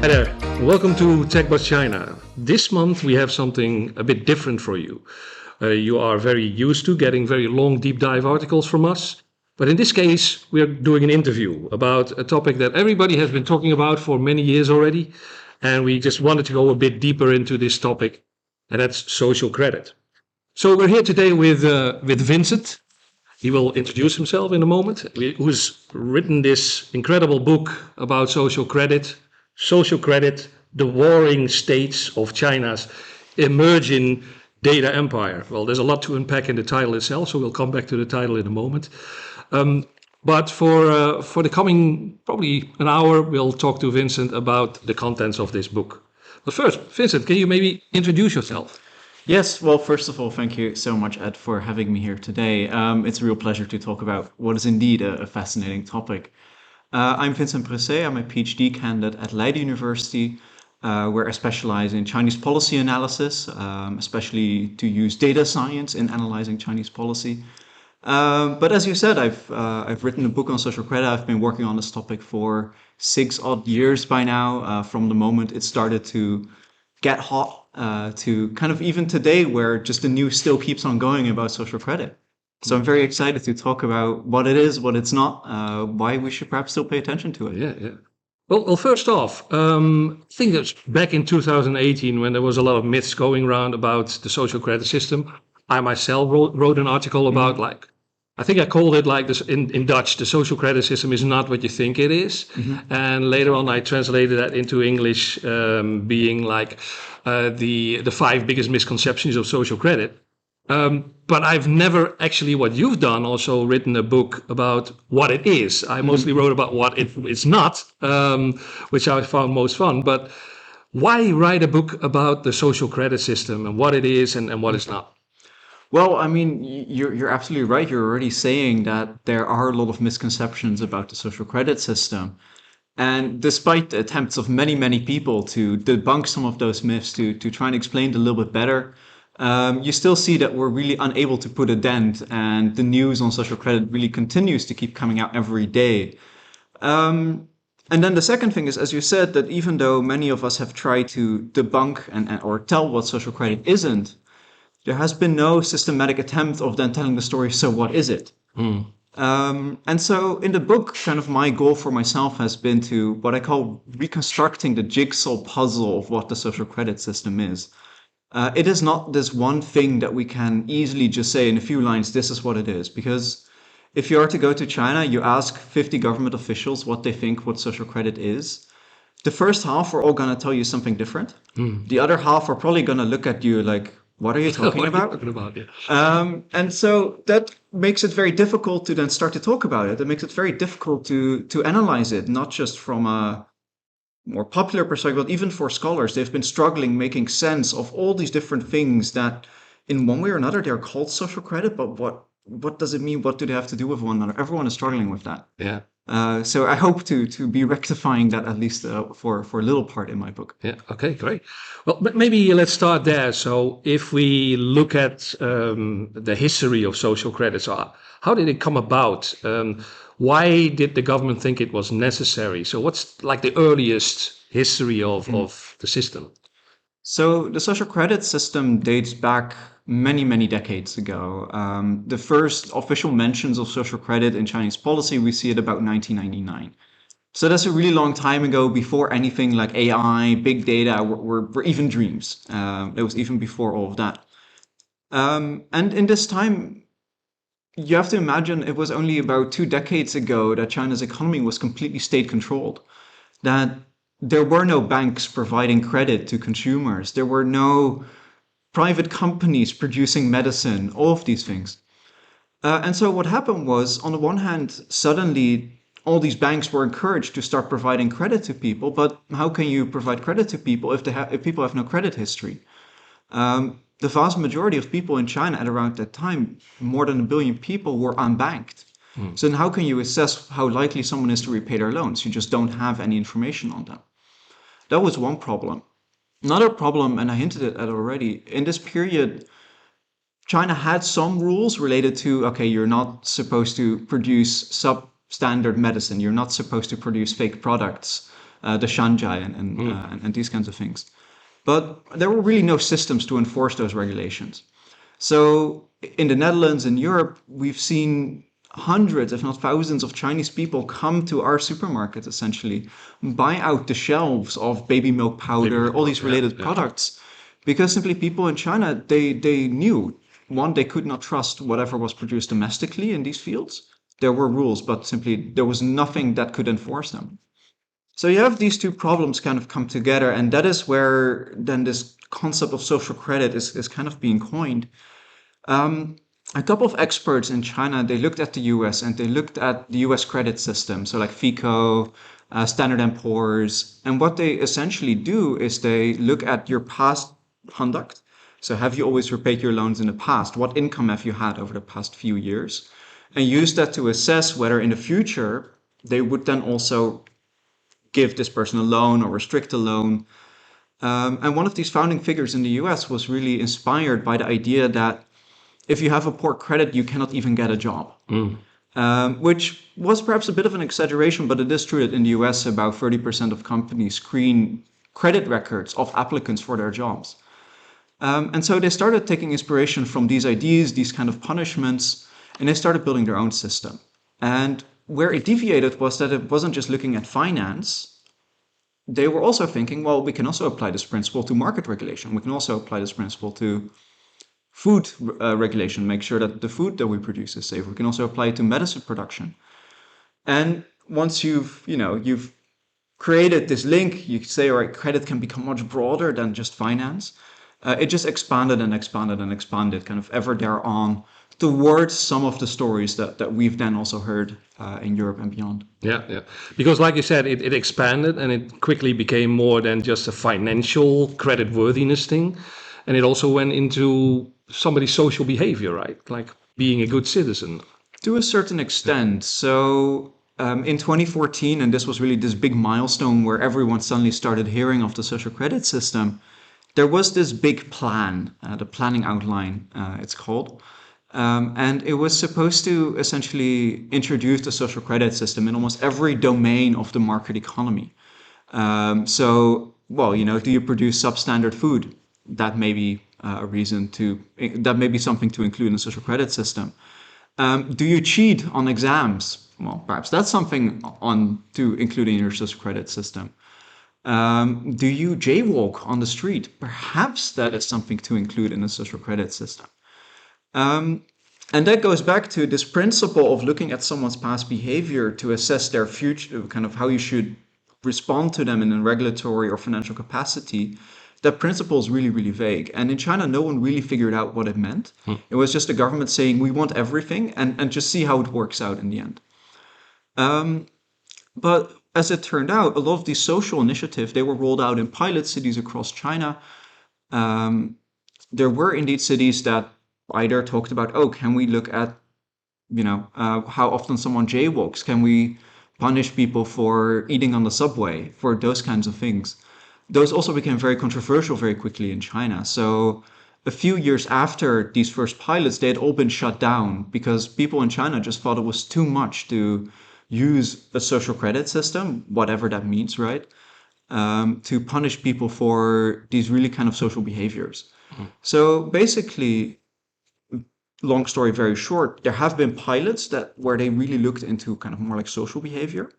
Hi there, welcome to TechBus China. This month we have something a bit different for you. You are very used to getting very long deep dive articles from us, but in this case we are doing an interview about a topic that everybody has been talking about for many years already, and we just wanted to go a bit deeper into this topic, and that's social credit. So we're here today with Vincent. He will introduce himself in a moment, who's written this incredible book about social credit, the warring states of China's emerging data empire. Well, there's a lot to unpack in the title itself, so we'll come back to the title in a moment. But for the coming probably an hour, we'll talk to Vincent about the contents of this book. But first, Vincent, can you maybe introduce yourself? Yes, well, first of all, thank you so much, Ed, for having me here today. It's a real pleasure to talk about what is indeed a fascinating topic. I'm Vincent Brussee. I'm a PhD candidate at Leiden University, where I specialize in Chinese policy analysis, especially to use data science in analyzing Chinese policy. But as you said, I've written a book on social credit. I've been working on this topic for 6 odd years by now, from the moment it started to get hot to kind of even today, where just the news still keeps on going about social credit. So I'm very excited to talk about what it is, what it's not, why we should perhaps still pay attention to it. Yeah. Well, first off, I think that's back in 2018 when there was a lot of myths going around about the social credit system. I myself wrote an article about I think I called it like this in Dutch, the social credit system is not what you think it is. And later on I translated that into English, being like the 5 biggest misconceptions of social credit. But I've never actually, what you've done, also written a book about what it is. I mostly wrote about what it's not, which I found most fun. But why write a book about the social credit system and what it is and what it's not? Well, I mean, you're absolutely right. You're already saying that there are a lot of misconceptions about the social credit system. And despite the attempts of many people to debunk some of those myths, to try and explain it a little bit better, you still see that we're really unable to put a dent, and the news on social credit really continues to keep coming out every day. And then the second thing is, as you said, that even though many of us have tried to debunk or tell what social credit isn't, there has been no systematic attempt of then telling the story, so what is it? And so in the book, kind of my goal for myself has been to what I call reconstructing the jigsaw puzzle of what the social credit system is. It is not this one thing that we can easily just say in a few lines, this is what it is. Because if you are to go to China, you ask 50 government officials what they think what social credit is. The first half are all going to tell you something different. The other half are probably going to look at you like, what are you talking about? And so that makes it very difficult to then start to talk about it. It makes it very difficult to analyze it, not just from a more popular perspective, but even for scholars. They've been struggling making sense of all these different things that in one way or another, they're called social credit, but what does it mean? What do they have to do with one another? Everyone is struggling with that. Yeah. So I hope to be rectifying that at least for a little part in my book. Yeah. Okay. Great. Well, but maybe let's start there. So, if we look at the history of social credit, so how did it come about? Why did the government think it was necessary? So, what's like the earliest history of the system? So the social credit system dates back many decades ago. The first official mentions of social credit in Chinese policy, we see it about 1999. So that's a really long time ago, before anything like AI, big data were even dreams. It was even before all of that. And in this time, you have to imagine it was only about 2 decades ago that China's economy was completely state controlled. That there were no banks providing credit to consumers. There were no private companies producing medicine, all of these things. And so what happened was, on the one hand, suddenly all these banks were encouraged to start providing credit to people. But how can you provide credit to people if people have no credit history? The vast majority of people in China at around that time, more than 1 billion people, were unbanked. So then how can you assess how likely someone is to repay their loans? You just don't have any information on them. That was one problem. Another problem, and I hinted at it already, in this period, China had some rules related to, okay, you're not supposed to produce substandard medicine. You're not supposed to produce fake products. the Shanghai and these kinds of things. But there were really no systems to enforce those regulations. So in the Netherlands and Europe, we've seen hundreds, if not thousands, of Chinese people come to our supermarkets, essentially, buy out the shelves of baby milk powder, all these related products, because simply people in China, they knew, one, they could not trust whatever was produced domestically in these fields. There were rules, but simply there was nothing that could enforce them. So you have these two problems kind of come together, and that is where then this concept of social credit is kind of being coined. A couple of experts in China, they looked at the US and they looked at the US credit system, so like FICO, Standard and Poor's, and what they essentially do is they look at your past conduct. So have you always repaid your loans in the past? What income have you had over the past few years? And use that to assess whether in the future they would then also give this person a loan or restrict a loan. And one of these founding figures in the US was really inspired by the idea that if you have a poor credit, you cannot even get a job. Which was perhaps a bit of an exaggeration, but it is true that in the US, about 30% of companies screen credit records of applicants for their jobs. And so they started taking inspiration from these ideas, these kind of punishments, and they started building their own system. And where it deviated was that it wasn't just looking at finance. They were also thinking, well, we can also apply this principle to market regulation. We can also apply this principle to food regulation, make sure that the food that we produce is safe. We can also apply it to medicine production. And once you've created this link, you say, all right, credit can become much broader than just finance. It just expanded and expanded and expanded, kind of ever thereon, towards some of the stories that we've then also heard in Europe and beyond. Yeah. Because like you said, it expanded and it quickly became more than just a financial creditworthiness thing. And it also went into somebody's social behavior, right? Like being a good citizen. To a certain extent. So in 2014, and this was really this big milestone where everyone suddenly started hearing of the social credit system, there was this big plan, the planning outline, it's called. And it was supposed to essentially introduce the social credit system in almost every domain of the market economy. So, do you produce substandard food? That may be that may be something to include in the social credit system. Do you cheat on exams? Well, perhaps that's something to include in your social credit system. Do you jaywalk on the street? Perhaps that is something to include in the social credit system. And that goes back to this principle of looking at someone's past behavior to assess their future, kind of how you should respond to them in a regulatory or financial capacity. That principle is really, really vague. And in China, no one really figured out what it meant. It was just the government saying, we want everything and just see how it works out in the end. But as it turned out, a lot of these social initiatives, they were rolled out in pilot cities across China. There were indeed cities that either talked about, can we look at, how often someone jaywalks? Can we punish people for eating on the subway, for those kinds of things? Those also became very controversial very quickly in China. So a few years after these first pilots, they had all been shut down because people in China just thought it was too much to use a social credit system, whatever that means, right? To punish people for these really kind of social behaviors. So basically, long story very short, there have been pilots where they really looked into kind of more like social behavior.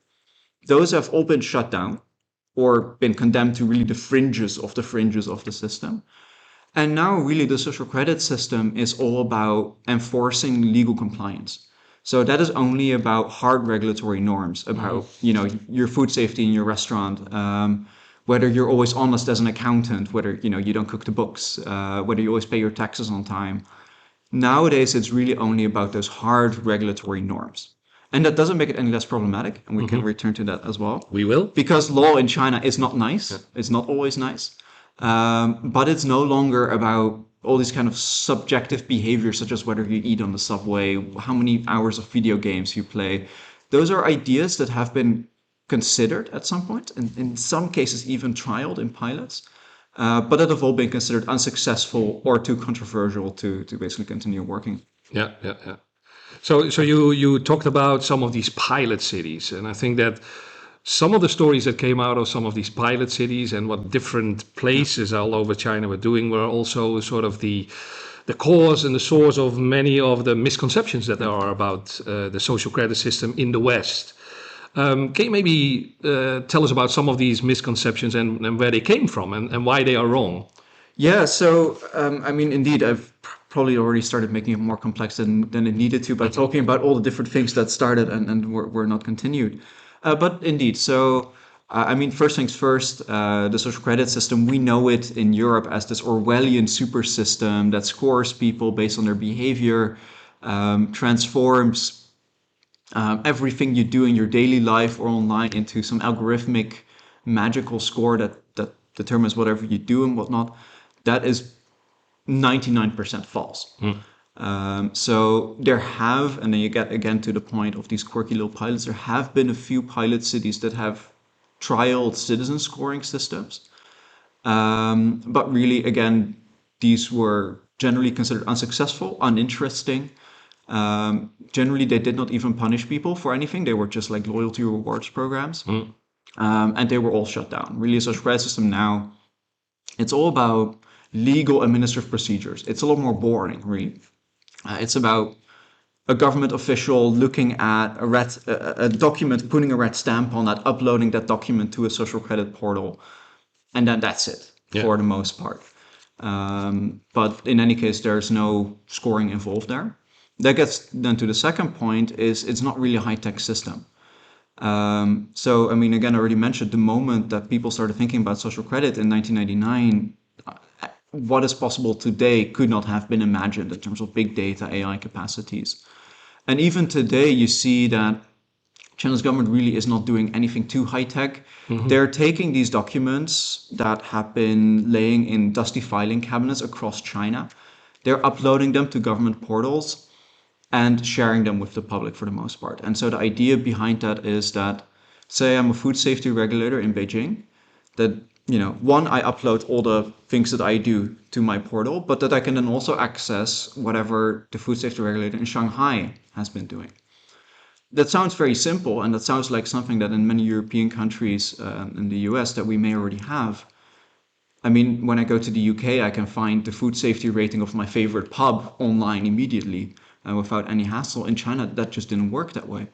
Those have all been shut down or been condemned to really the fringes of the system. And now really the social credit system is all about enforcing legal compliance. So that is only about hard regulatory norms, about your food safety in your restaurant, whether you're always honest as an accountant, whether you don't cook the books, whether you always pay your taxes on time. Nowadays, it's really only about those hard regulatory norms. And that doesn't make it any less problematic, and we can return to that as well. We will. Because law in China is not nice. Yeah. It's not always nice. But it's no longer about all these kind of subjective behaviors, such as whether you eat on the subway, how many hours of video games you play. Those are ideas that have been considered at some point, and in some cases even trialed in pilots, but that have all been considered unsuccessful or too controversial to basically continue working. Yeah. So you talked about some of these pilot cities, and I think that some of the stories that came out of some of these pilot cities and what different places all over China were doing were also sort of the cause and the source of many of the misconceptions that there are about the social credit system in the West. Can you maybe tell us about some of these misconceptions and where they came from and why they are wrong? Yeah, so I mean, indeed, I've probably already started making it more complex than it needed to by talking about all the different things that started and were not continued. But indeed, so I mean, first things first, the social credit system, we know it in Europe as this Orwellian super system that scores people based on their behavior, transforms everything you do in your daily life or online into some algorithmic magical score that determines whatever you do and whatnot. That is 99% false. So there have, and then you get again to the point of these quirky little pilots, there have been a few pilot cities that have trialed citizen scoring systems. But really, again, these were generally considered unsuccessful, uninteresting. Generally, they did not even punish people for anything. They were just like loyalty rewards programs. And they were all shut down. Really, a social credit system now, it's all about legal administrative procedures. It's a lot more boring, really. It's about a government official looking at a document, putting a red stamp on that, uploading that document to a social credit portal, and then that's it for the most part. But in any case, there's no scoring involved there. That gets then to the second point is it's not really a high-tech system. So, I mean, again, I already mentioned the moment that people started thinking about social credit in 1999, what is possible today could not have been imagined in terms of big data, AI capacities. And even today, you see that China's government really is not doing anything too high-tech. They're taking these documents that have been laying in dusty filing cabinets across China. They're uploading them to government portals and sharing them with the public for the most part. And so the idea behind that is that, say I'm a food safety regulator in Beijing, that, one, I upload all the things that I do to my portal, but that I can then also access whatever the food safety regulator in Shanghai has been doing. That sounds very simple, and that sounds like something that in many European countries, in the US, that we may already have. I mean, when I go to the UK, I can find the food safety rating of my favorite pub online immediately without any hassle. In China, that just didn't work that way.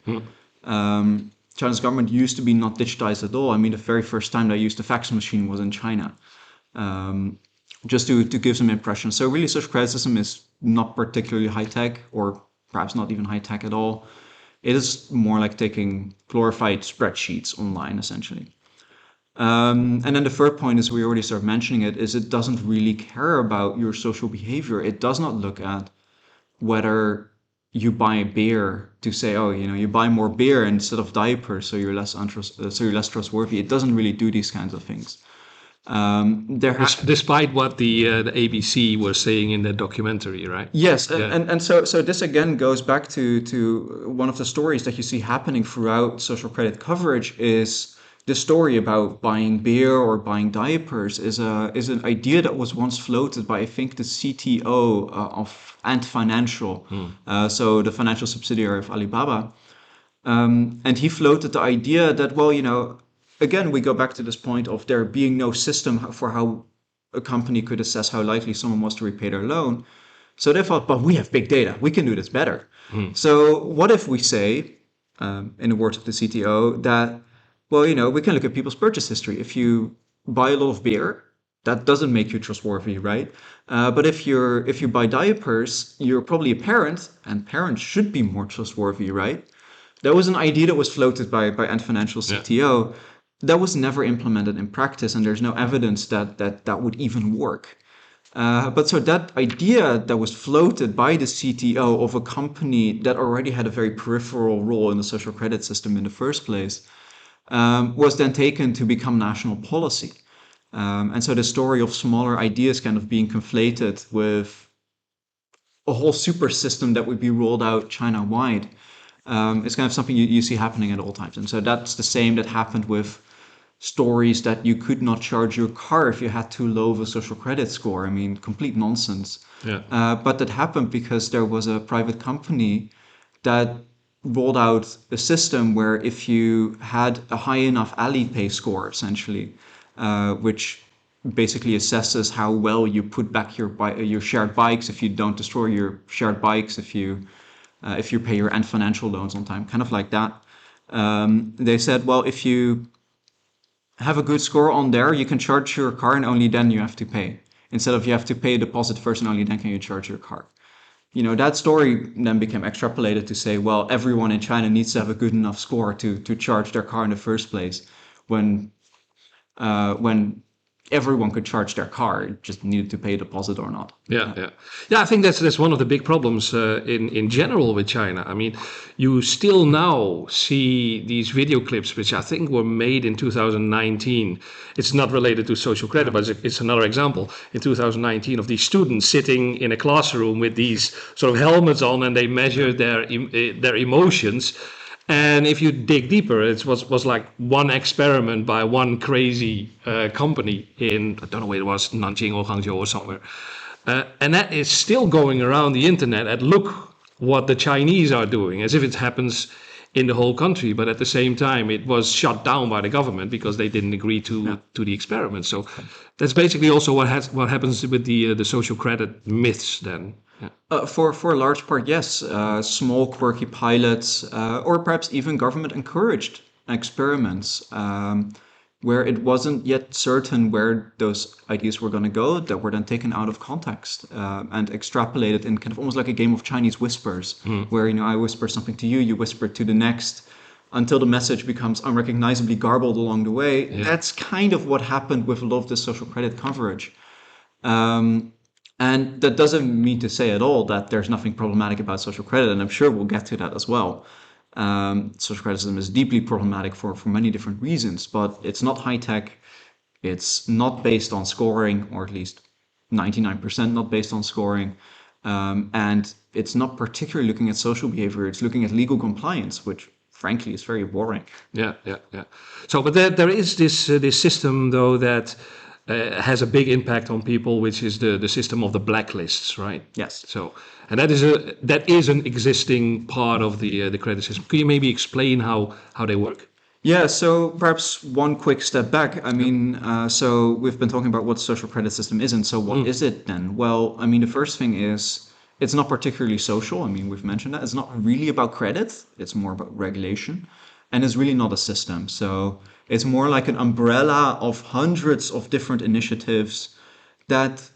China's government used to be not digitized at all. I mean, the very first time they used a fax machine was in China, just to give some impression. So really, social credit system is not particularly high-tech, or perhaps not even high-tech at all. It is more like taking glorified spreadsheets online, essentially. And then the third point is, we already started mentioning it, is it doesn't really care about your social behavior. It does not look at whether you buy beer to say, oh, you buy more beer instead of diapers, so you're less trustworthy. It doesn't really do these kinds of things. Despite what the ABC was saying in that documentary, right? Yes, and so this again goes back to one of the stories that you see happening throughout social credit coverage is the story about buying beer or buying diapers is an idea that was once floated by, I think, the CTO of Ant Financial, so the financial subsidiary of Alibaba. And he floated the idea that, well, again, we go back to this point of there being no system for how a company could assess how likely someone was to repay their loan. So they thought, but we have big data. We can do this better. So what if we say, in the words of the CTO, that, well, we can look at people's purchase history. If you buy a lot of beer, that doesn't make you trustworthy, right? But if you buy diapers, you're probably a parent, and parents should be more trustworthy, right? That was an idea that was floated by Ant Financial CTO. That was never implemented in practice, and there's no evidence that would even work. But so that idea that was floated by the CTO of a company that already had a very peripheral role in the social credit system in the first place was then taken to become national policy. And so the story of smaller ideas kind of being conflated with a whole super system that would be rolled out China-wide is kind of something you see happening at all times. And so that's the same that happened with stories that you could not charge your car if you had too low of a social credit score. I mean, complete nonsense. But that happened because there was a private company that rolled out a system where if you had a high enough Alipay score, essentially, which basically assesses how well you put back your shared bikes, if you don't destroy your shared bikes, if you pay your end financial loans on time, kind of like that. They said, well, if you have a good score on there, you can charge your car and only then you have to pay. Instead of you have to pay a deposit first and only then can you charge your car. That story then became extrapolated to say, well, everyone in China needs to have a good enough score to charge their car in the first place, when everyone could charge their car, it just needed to pay a deposit or not. Yeah. I think that's one of the big problems in general with China. I mean, you still now see these video clips, which I think were made in 2019. It's not related to social credit, but it's another example. In 2019, of these students sitting in a classroom with these sort of helmets on, and they measure their emotions. And if you dig deeper, it was like one experiment by one crazy company in, I don't know where it was, Nanjing or Hangzhou or somewhere. And that is still going around the internet, and look what the Chinese are doing, as if it happens in the whole country. But at the same time, it was shut down by the government because they didn't agree to the experiment. So that's basically also what happens with the social credit myths then. For a large part, yes. Small quirky pilots, or perhaps even government encouraged experiments, where it wasn't yet certain where those ideas were going to go, that were then taken out of context and extrapolated in kind of almost like a game of Chinese whispers, where I whisper something to you, you whisper to the next, until the message becomes unrecognizably garbled along the way. That's kind of what happened with a lot of the social credit coverage. And that doesn't mean to say at all that there's nothing problematic about social credit, and I'm sure we'll get to that as well. Social credit system is deeply problematic for many different reasons, but it's not high tech. It's not based on scoring, or at least 99% not based on scoring. And it's not particularly looking at social behavior. It's looking at legal compliance, which frankly is very boring. Yeah. So, but there is this system though that has a big impact on people, which is the system of the blacklists, right? Yes. So, and that is an existing part of the credit system. Could you maybe explain how they work? Yeah, so perhaps one quick step back. I mean, so we've been talking about what the social credit system is, and so what is it then? Well, I mean, the first thing is it's not particularly social. I mean, we've mentioned that. It's not really about credit. It's more about regulation, and it's really not a system. So it's more like an umbrella of hundreds of different initiatives that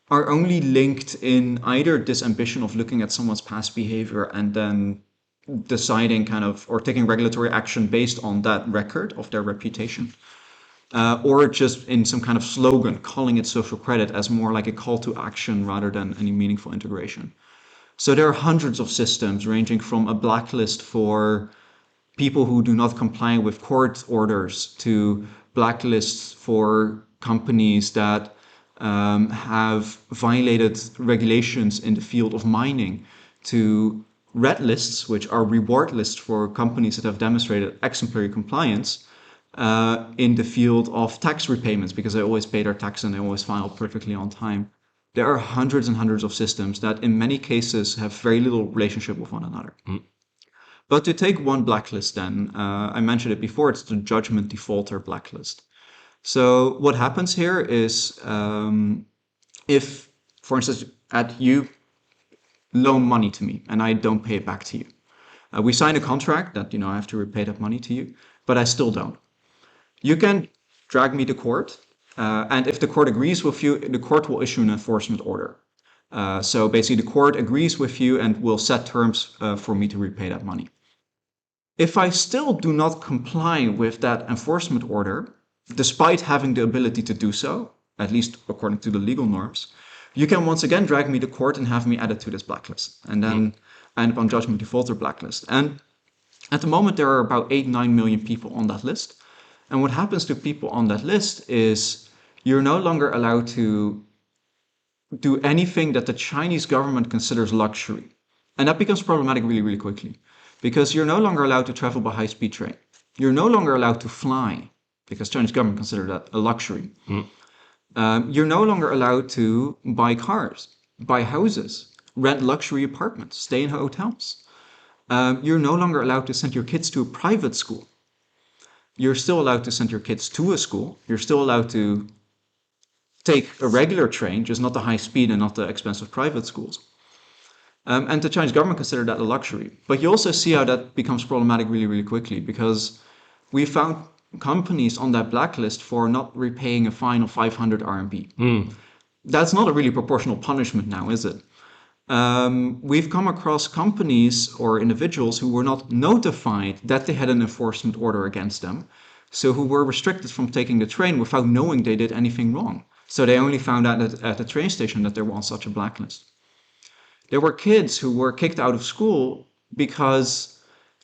are only linked in either this ambition of looking at someone's past behavior and then deciding kind of, or taking regulatory action based on that record of their reputation, or just in some kind of slogan, calling it social credit as more like a call to action rather than any meaningful integration. So there are hundreds of systems ranging from a blacklist for people who do not comply with court orders to blacklists for companies that have violated regulations in the field of mining, to red lists, which are reward lists for companies that have demonstrated exemplary compliance in the field of tax repayments, because they always pay their tax and they always file perfectly on time. There are hundreds and hundreds of systems that in many cases have very little relationship with one another. But to take one blacklist then, I mentioned it before, it's the judgment defaulter blacklist. So what happens here is if, for instance, you loan money to me and I don't pay it back to you. We sign a contract that, I have to repay that money to you, but I still don't. You can drag me to court, and if the court agrees with you, the court will issue an enforcement order. So basically the court agrees with you and will set terms for me to repay that money. If I still do not comply with that enforcement order, despite having the ability to do so, at least according to the legal norms, you can once again drag me to court and have me added to this blacklist, and then end up on judgment defaulter blacklist. And at the moment, there are about 8-9 million people on that list. And what happens to people on that list is you're no longer allowed to do anything that the Chinese government considers luxury. And that becomes problematic really, really quickly, because you're no longer allowed to travel by high-speed train. You're no longer allowed to fly, because Chinese government considers that a luxury. You're no longer allowed to buy cars, buy houses, rent luxury apartments, stay in hotels. you're no longer allowed to send your kids to a private school. You're still allowed to send your kids to a school. You're still allowed to take a regular train, just not the high speed and not the expensive private schools. And the Chinese government considered that a luxury. But you also see how that becomes problematic really, really quickly, because we found companies on that blacklist for not repaying a fine of 500 RMB. That's not a really proportional punishment now, is it? We've come across companies or individuals who were not notified that they had an enforcement order against them, so who were restricted from taking the train without knowing they did anything wrong. So they only found out at the train station that there was such a blacklist. There were kids who were kicked out of school because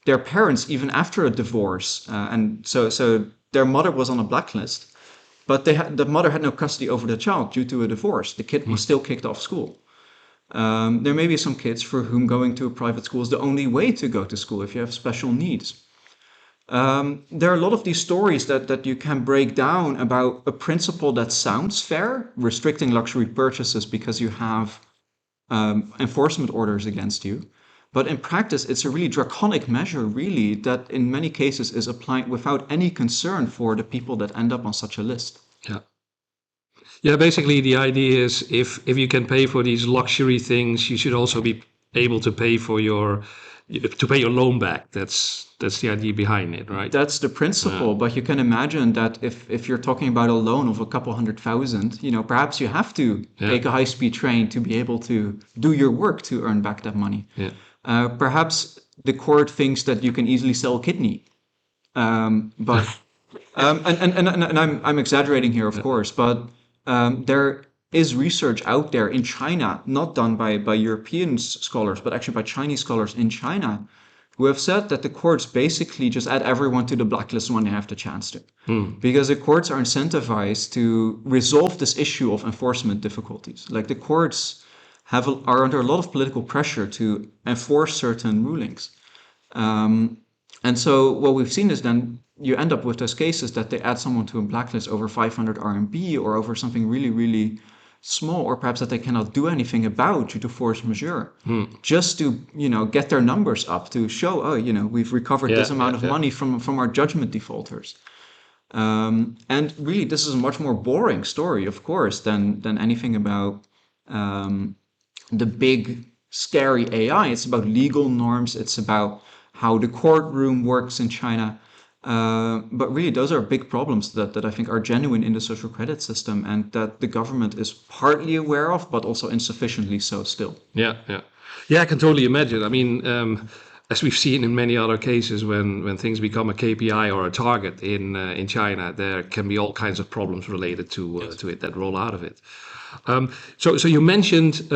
their parents, even after a divorce, and so their mother was on a blacklist, but the mother had no custody over the child due to a divorce. The kid was still kicked off school. There may be some kids for whom going to a private school is the only way to go to school if you have special needs. There are a lot of these stories that you can break down about a principle that sounds fair, restricting luxury purchases because you have enforcement orders against you. But in practice, it's a really draconic measure, really, that in many cases is applied without any concern for the people that end up on such a list. Yeah. Yeah, basically the idea is if you can pay for these luxury things, you should also be able to pay for your loan back. That's the idea behind it, right? That's the principle, but you can imagine that if you're talking about a loan of a couple 100,000, perhaps you have to take a high-speed train to be able to do your work to earn back that money. Yeah. Perhaps the court thinks that you can easily sell a kidney, but I'm exaggerating here, of course, but there is research out there in China, not done by European scholars, but actually by Chinese scholars in China, who have said that the courts basically just add everyone to the blacklist when they have the chance to. Because the courts are incentivized to resolve this issue of enforcement difficulties. Like the courts are under a lot of political pressure to enforce certain rulings. And so what we've seen is then you end up with those cases that they add someone to a blacklist over 500 RMB or over something really, really small, or perhaps that they cannot do anything about due to force majeure, just to get their numbers up to show, we've recovered this amount of money from our judgment defaulters. And really, this is a much more boring story, of course, than anything about the big scary AI. It's about legal norms. It's about how the courtroom works in China. But really, those are big problems that I think are genuine in the social credit system and that the government is partly aware of, but also insufficiently so still. Yeah, I can totally imagine. I mean, as we've seen in many other cases, when things become a KPI or a target in China, there can be all kinds of problems related to it that roll out of it. So you mentioned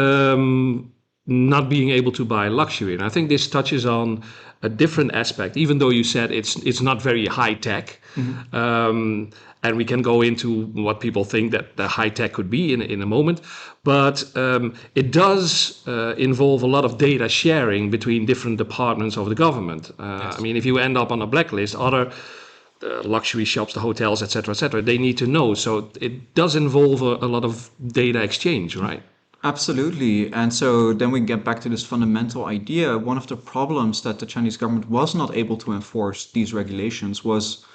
not being able to buy luxury, and I think this touches on a different aspect. Even though you said it's not very high tech, and we can go into what people think that the high tech could be in a moment, but it does involve a lot of data sharing between different departments of the government. I mean, if you end up on a blacklist, other luxury shops, the hotels, etc., they need to know. So it does involve a lot of data exchange, right? Absolutely. And so then we get back to this fundamental idea. One of the problems that the Chinese government was not able to enforce these regulations was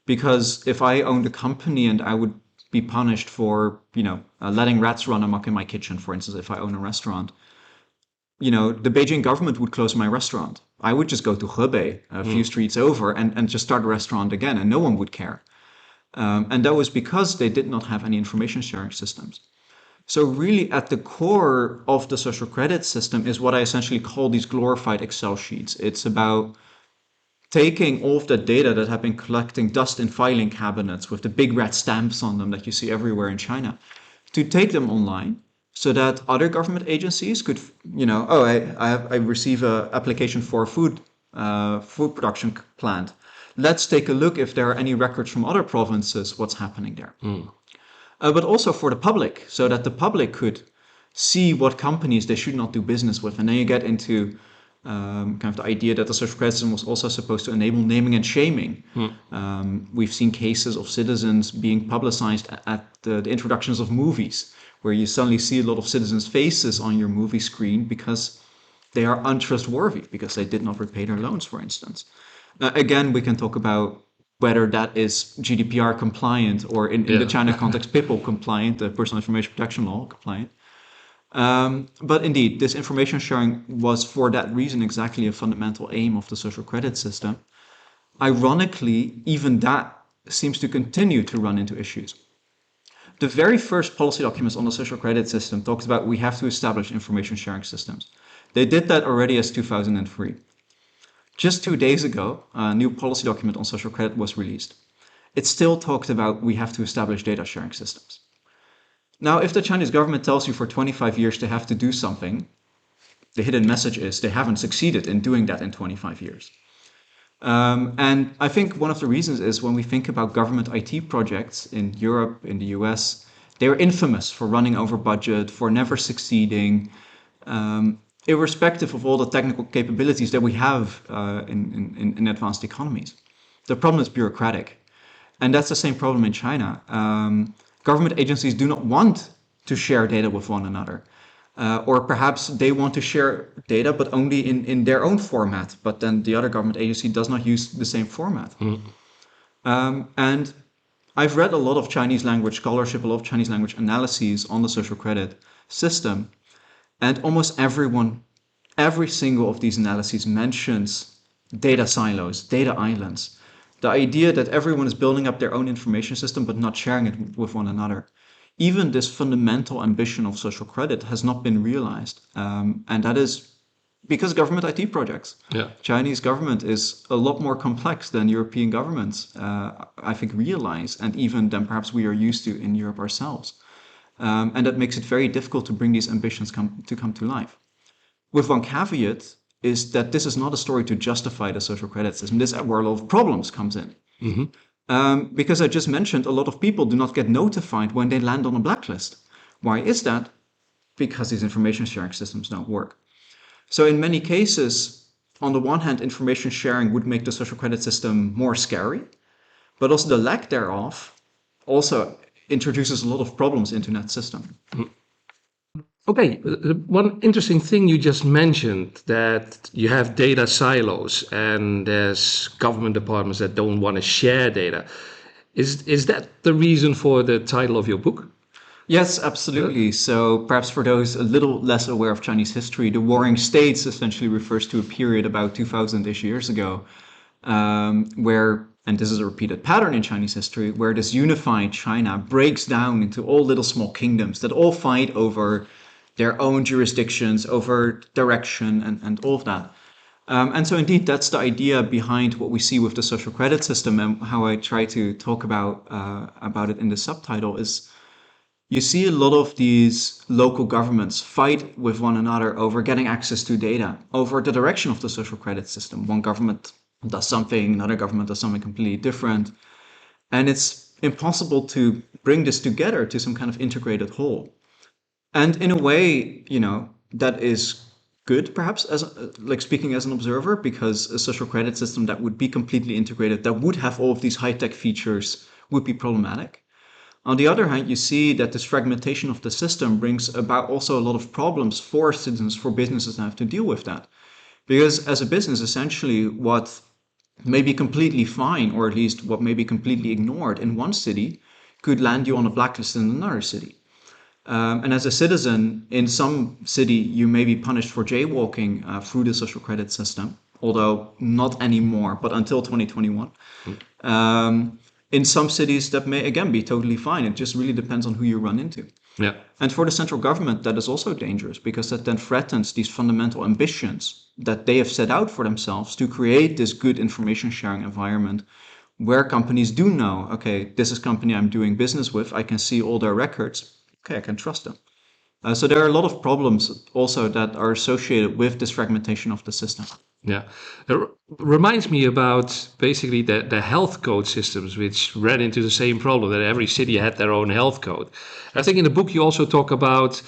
because if I owned a company and I would be punished for, letting rats run amok in my kitchen, for instance, if I own a restaurant, the Beijing government would close my restaurant. I would just go to Hebei, a few streets over, and just start a restaurant again, and no one would care. And that was because they did not have any information sharing systems. So really at the core of the social credit system is what I essentially call these glorified Excel sheets. It's about taking all of the data that have been collecting dust in filing cabinets with the big red stamps on them that you see everywhere in China, to take them online so that other government agencies could, I receive an application for a food production plant. Let's take a look if there are any records from other provinces, what's happening there. But also for the public, so that the public could see what companies they should not do business with. And then you get into kind of the idea that the social credit system was also supposed to enable naming and shaming. We've seen cases of citizens being publicized at the introductions of movies, where you suddenly see a lot of citizens' faces on your movie screen because they are untrustworthy because they did not repay their loans, for instance. Again, we can talk about whether that is GDPR compliant or in the China context, PIPL compliant, the Personal Information Protection Law compliant. But indeed, this information sharing was for that reason exactly a fundamental aim of the social credit system. Ironically, even that seems to continue to run into issues. The very first policy documents on the social credit system talks about we have to establish information sharing systems. They did that already as 2003. Just 2 days ago, a new policy document on social credit was released. It still talked about we have to establish data sharing systems. Now, if the Chinese government tells you for 25 years they have to do something, the hidden message is they haven't succeeded in doing that in 25 years. And I think one of the reasons is when we think about government IT projects in Europe, in the US, they're infamous for running over budget, for never succeeding, irrespective of all the technical capabilities that we have in advanced economies. The problem is bureaucratic. And that's the same problem in China. Government agencies do not want to share data with one another. Or perhaps they want to share data, but only in their own format. But then the other government agency does not use the same format. And I've read a lot of Chinese language scholarship, a lot of Chinese language analyses on the social credit system. And almost every single of these analyses mentions data silos, data islands. The idea that everyone is building up their own information system, but not sharing it with one another. Even this fundamental ambition of social credit has not been realized. And that is because government IT projects. Yeah. Chinese government is a lot more complex than European governments, I think, realize, and even than perhaps we are used to in Europe ourselves. And that makes it very difficult to bring these ambitions come to life. With one caveat is that this is not a story to justify the social credit system. This is where a lot of problems comes in. Because I just mentioned a lot of people do not get notified when they land on a blacklist. Why is that? Because these information sharing systems don't work. So in many cases, on the one hand, information sharing would make the social credit system more scary, but also the lack thereof also introduces a lot of problems into that system. Okay, one interesting thing you just mentioned, that you have data silos and there's government departments that don't want to share data. Is that the reason for the title of your book? Yes, absolutely. So perhaps for those a little less aware of Chinese history, the Warring States essentially refers to a period about 2000-ish years ago, where, and this is a repeated pattern in Chinese history, where this unified China breaks down into all little small kingdoms that all fight over their own jurisdictions, over direction and all of that. And so indeed, that's the idea behind what we see with the social credit system, and how I try to talk about it in the subtitle is you see a lot of these local governments fight with one another over getting access to data, over the direction of the social credit system. One government does something, another government does something completely different. And it's impossible to bring this together to some kind of integrated whole. And in a way, that is good, perhaps, as like speaking as an observer, because a social credit system that would be completely integrated, that would have all of these high-tech features, would be problematic. On the other hand, you see that this fragmentation of the system brings about also a lot of problems for citizens, for businesses that have to deal with that. Because as a business, essentially, what may be completely fine, or at least what may be completely ignored in one city, could land you on a blacklist in another city. And as a citizen, in some city, you may be punished for jaywalking through the social credit system, although not anymore, but until 2021. In some cities, that may, again, be totally fine. It just really depends on who you run into. Yeah. And for the central government, that is also dangerous, because that then threatens these fundamental ambitions that they have set out for themselves to create this good information sharing environment where companies do know, okay, this is a company I'm doing business with. I can see all their records. Okay, I can trust them. So there are a lot of problems also that are associated with this fragmentation of the system. Yeah, it reminds me about basically the health code systems, which ran into the same problem, that every city had their own health code. I think in the book you also talk about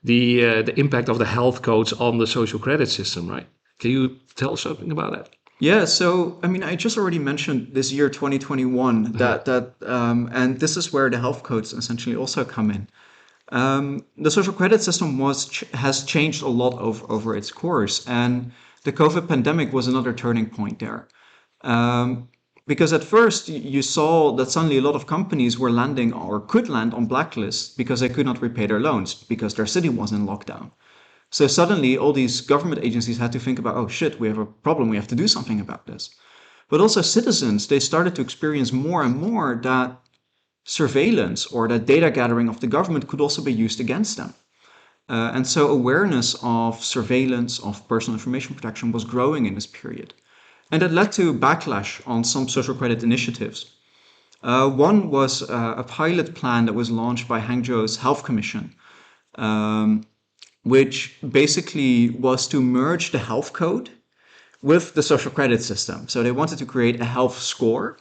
the impact of the health codes on the social credit system, right? Can you tell something about that? Yeah, so I mean, I just already mentioned this year 2021 and this is where the health codes essentially also come in. The social credit system has changed a lot over its course, and the COVID pandemic was another turning point there. Because at first you saw that suddenly a lot of companies were landing or could land on blacklists because they could not repay their loans because their city was in lockdown. So suddenly all these government agencies had to think about, oh shit, we have a problem, we have to do something about this. But also citizens, they started to experience more and more that surveillance or that data gathering of the government could also be used against them. And so awareness of surveillance, of personal information protection was growing in this period. And that led to backlash on some social credit initiatives. One was a pilot plan that was launched by Hangzhou's Health Commission, which basically was to merge the health code with the social credit system. So they wanted to create a health score,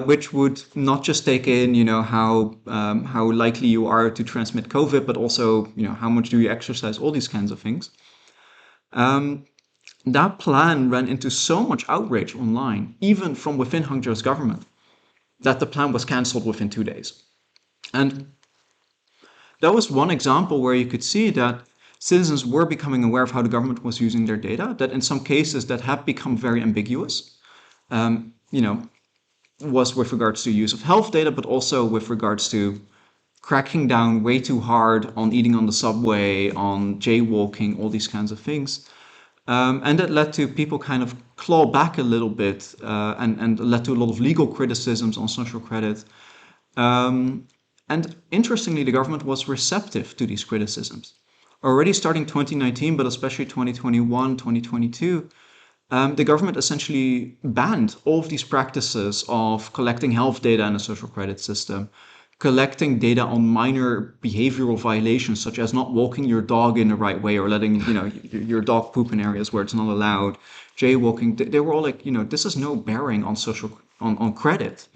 which would not just take in, how likely you are to transmit COVID, but also, how much do you exercise, all these kinds of things. That plan ran into so much outrage online, even from within Hangzhou's government, that the plan was cancelled within 2 days. And that was one example where you could see that citizens were becoming aware of how the government was using their data, that in some cases that had become very ambiguous, was with regards to use of health data, but also with regards to cracking down way too hard on eating on the subway, on jaywalking, all these kinds of things. And that led to people kind of claw back a little bit, and led to a lot of legal criticisms on social credit. And interestingly, the government was receptive to these criticisms. Already starting 2019, but especially 2021, 2022, the government essentially banned all of these practices of collecting health data in a social credit system, collecting data on minor behavioral violations, such as not walking your dog in the right way or letting your dog poop in areas where it's not allowed, jaywalking. They were all like, this has no bearing on on credit.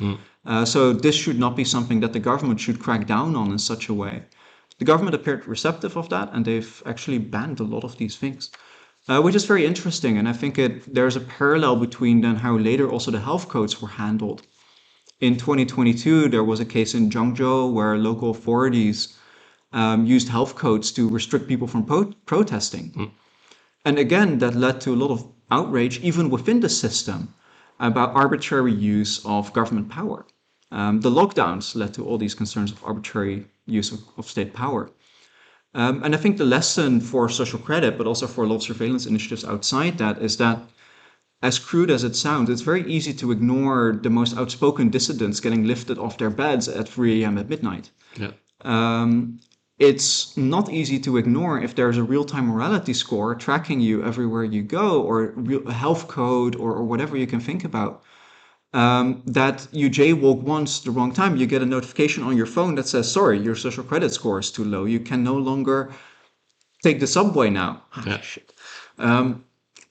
So this should not be something that the government should crack down on in such a way. The government appeared receptive of that, and they've actually banned a lot of these things, which is very interesting. And I think there's a parallel between then how later also the health codes were handled. In 2022, there was a case in Zhengzhou where local authorities used health codes to restrict people from protesting. And again, that led to a lot of outrage, even within the system, about arbitrary use of government power. The lockdowns led to all these concerns of arbitrary use of state power. And I think the lesson for social credit, but also for a lot of surveillance initiatives outside that, is that, as crude as it sounds, it's very easy to ignore the most outspoken dissidents getting lifted off their beds at 3 a.m. at midnight. Yeah. It's not easy to ignore if there's a real-time morality score tracking you everywhere you go, or a health code, or whatever you can think about. That you jaywalk once the wrong time, you get a notification on your phone that says, sorry, your social credit score is too low. You can no longer take the subway now. Yeah. Shit.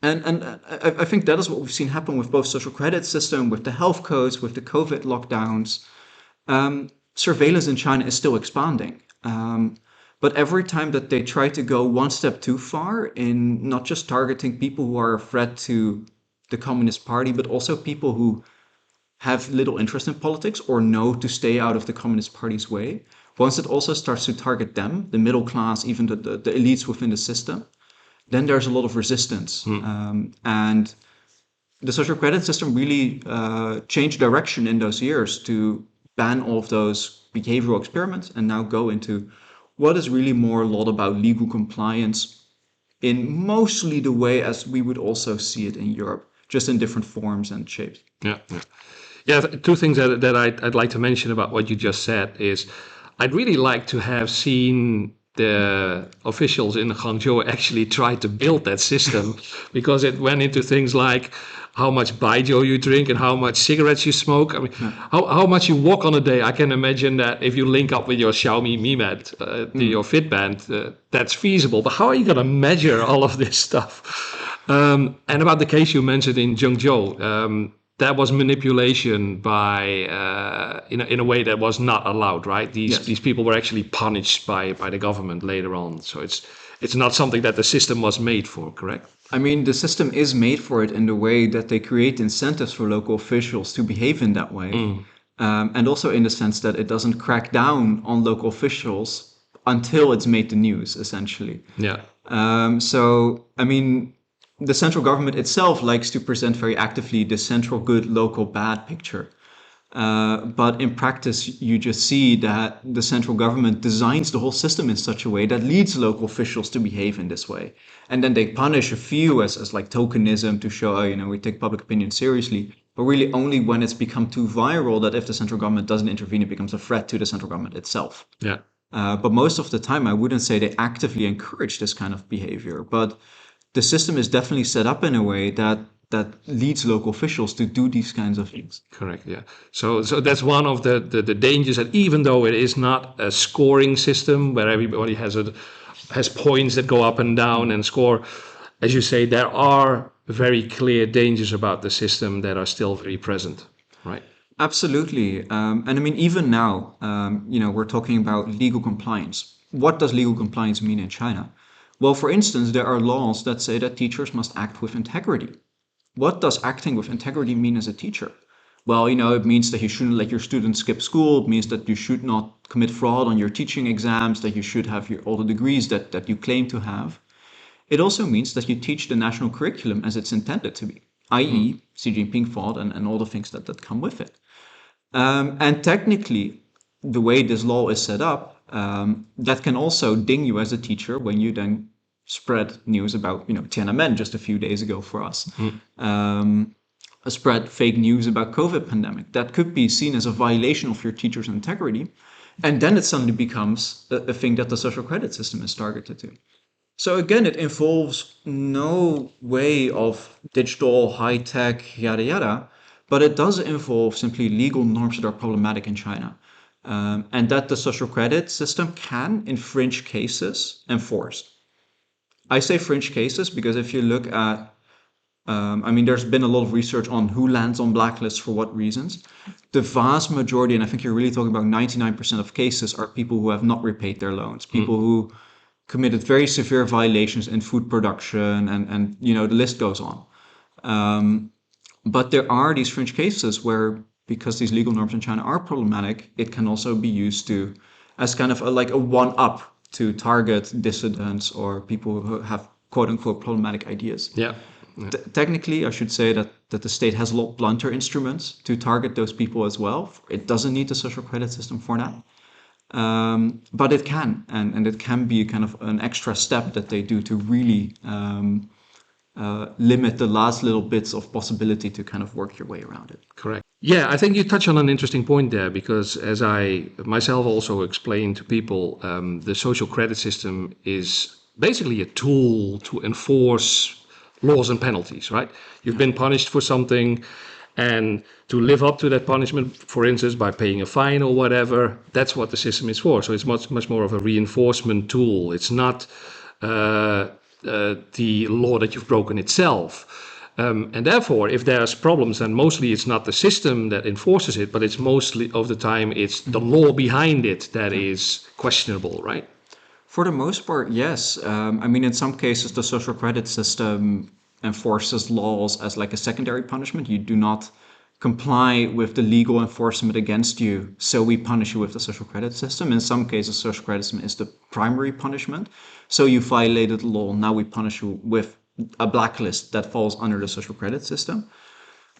And I think that is what we've seen happen with both social credit system, with the health codes, with the COVID lockdowns. Surveillance in China is still expanding. But every time that they try to go one step too far in not just targeting people who are a threat to the Communist Party, but also people who have little interest in politics or know to stay out of the Communist Party's way, once it also starts to target them, the middle class, even the elites within the system, then there's a lot of resistance. And the social credit system really changed direction in those years to ban all of those behavioral experiments and now go into what is really more a lot about legal compliance in mostly the way as we would also see it in Europe, just in different forms and shapes. Yeah, two things that I'd like to mention about what you just said is I'd really like to have seen the officials in Hangzhou actually try to build that system, because it went into things like how much baijiu you drink and how much cigarettes you smoke. I mean, how much you walk on a day. I can imagine that if you link up with your Xiaomi Mi Band, to your Fitband, that's feasible. But how are you going to measure all of this stuff? And about the case you mentioned in Zhengzhou, that was manipulation by in a way that was not allowed, right? These people were actually punished by the government later on. So it's not something that the system was made for, correct? I mean, the system is made for it in the way that they create incentives for local officials to behave in that way. And also in the sense that it doesn't crack down on local officials until it's made the news, essentially. Yeah. So, I mean, the central government itself likes to present very actively the central good, local bad picture. But in practice, you just see that the central government designs the whole system in such a way that leads local officials to behave in this way. And then they punish a few as like tokenism to show, we take public opinion seriously. But really only when it's become too viral that if the central government doesn't intervene, it becomes a threat to the central government itself. Yeah. But most of the time, I wouldn't say they actively encourage this kind of behavior. But the system is definitely set up in a way that leads local officials to do these kinds of things. Correct. Yeah. So that's one of the dangers, that even though it is not a scoring system where everybody has points that go up and down and score, as you say, there are very clear dangers about the system that are still very present, right? Absolutely. And I mean, even now, we're talking about legal compliance. What does legal compliance mean in China? Well, for instance, there are laws that say that teachers must act with integrity. What does acting with integrity mean as a teacher? Well, it means that you shouldn't let your students skip school. It means that you should not commit fraud on your teaching exams, that you should have all the degrees that you claim to have. It also means that you teach the national curriculum as it's intended to be, i.e. Xi Jinping thought and all the things that come with it. And technically, the way this law is set up, that can also ding you as a teacher when you then spread news about, Tiananmen just a few days ago for us. Spread fake news about COVID pandemic. That could be seen as a violation of your teacher's integrity. And then it suddenly becomes a thing that the social credit system is targeted to. So again, it involves no way of digital, high-tech, yada, yada, but it does involve simply legal norms that are problematic in China. And that the social credit system can, in fringe cases, enforce. I say fringe cases because if you look at, there's been a lot of research on who lands on blacklists for what reasons. The vast majority, and I think you're really talking about 99% of cases, are people who have not repaid their loans, people who committed very severe violations in food production, and the list goes on. But there are these fringe cases where, because these legal norms in China are problematic, it can also be used as kind of like a one-up to target dissidents or people who have quote-unquote problematic ideas. Yeah. Technically, I should say that the state has a lot blunter instruments to target those people as well. It doesn't need the social credit system for that. But it can, and it can be kind of an extra step that they do to really limit the last little bits of possibility to kind of work your way around it. Correct. Yeah, I think you touch on an interesting point there, because as I myself also explain to people, the social credit system is basically a tool to enforce laws and penalties, right? You've been punished for something, and to live up to that punishment, for instance, by paying a fine or whatever, that's what the system is for. So it's much more of a reinforcement tool. It's not the law that you've broken itself. And therefore, if there's problems, then mostly it's not the system that enforces it, but it's mostly of the time it's the law behind it that is questionable, right? For the most part, yes. In some cases, the social credit system enforces laws as like a secondary punishment. You do not comply with the legal enforcement against you, so we punish you with the social credit system. In some cases, social credit system is the primary punishment. So you violated the law, now we punish you with a blacklist that falls under the social credit system.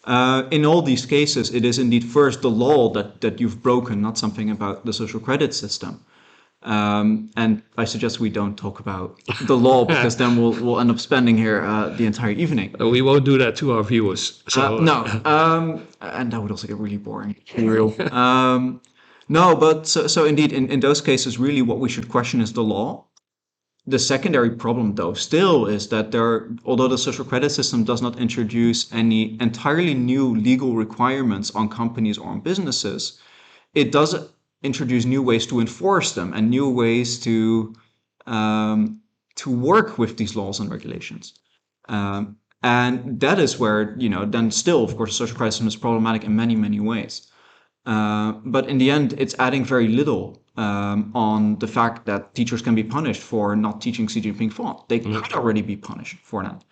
In all these cases, it is indeed first the law that you've broken, not something about the social credit system. And I suggest we don't talk about the law, because then we'll end up spending here the entire evening. We won't do that to our viewers. So. No, and that would also get really boring. Real. No, but so indeed, in those cases, really what we should question is the law. The secondary problem, though, still is that although the social credit system does not introduce any entirely new legal requirements on companies or on businesses, it does introduce new ways to enforce them and new ways to work with these laws and regulations. And that is where, then still, of course, the social credit system is problematic in many, many ways. But in the end, it's adding very little on the fact that teachers can be punished for not teaching Xi Jinping thought. They could already be punished for that.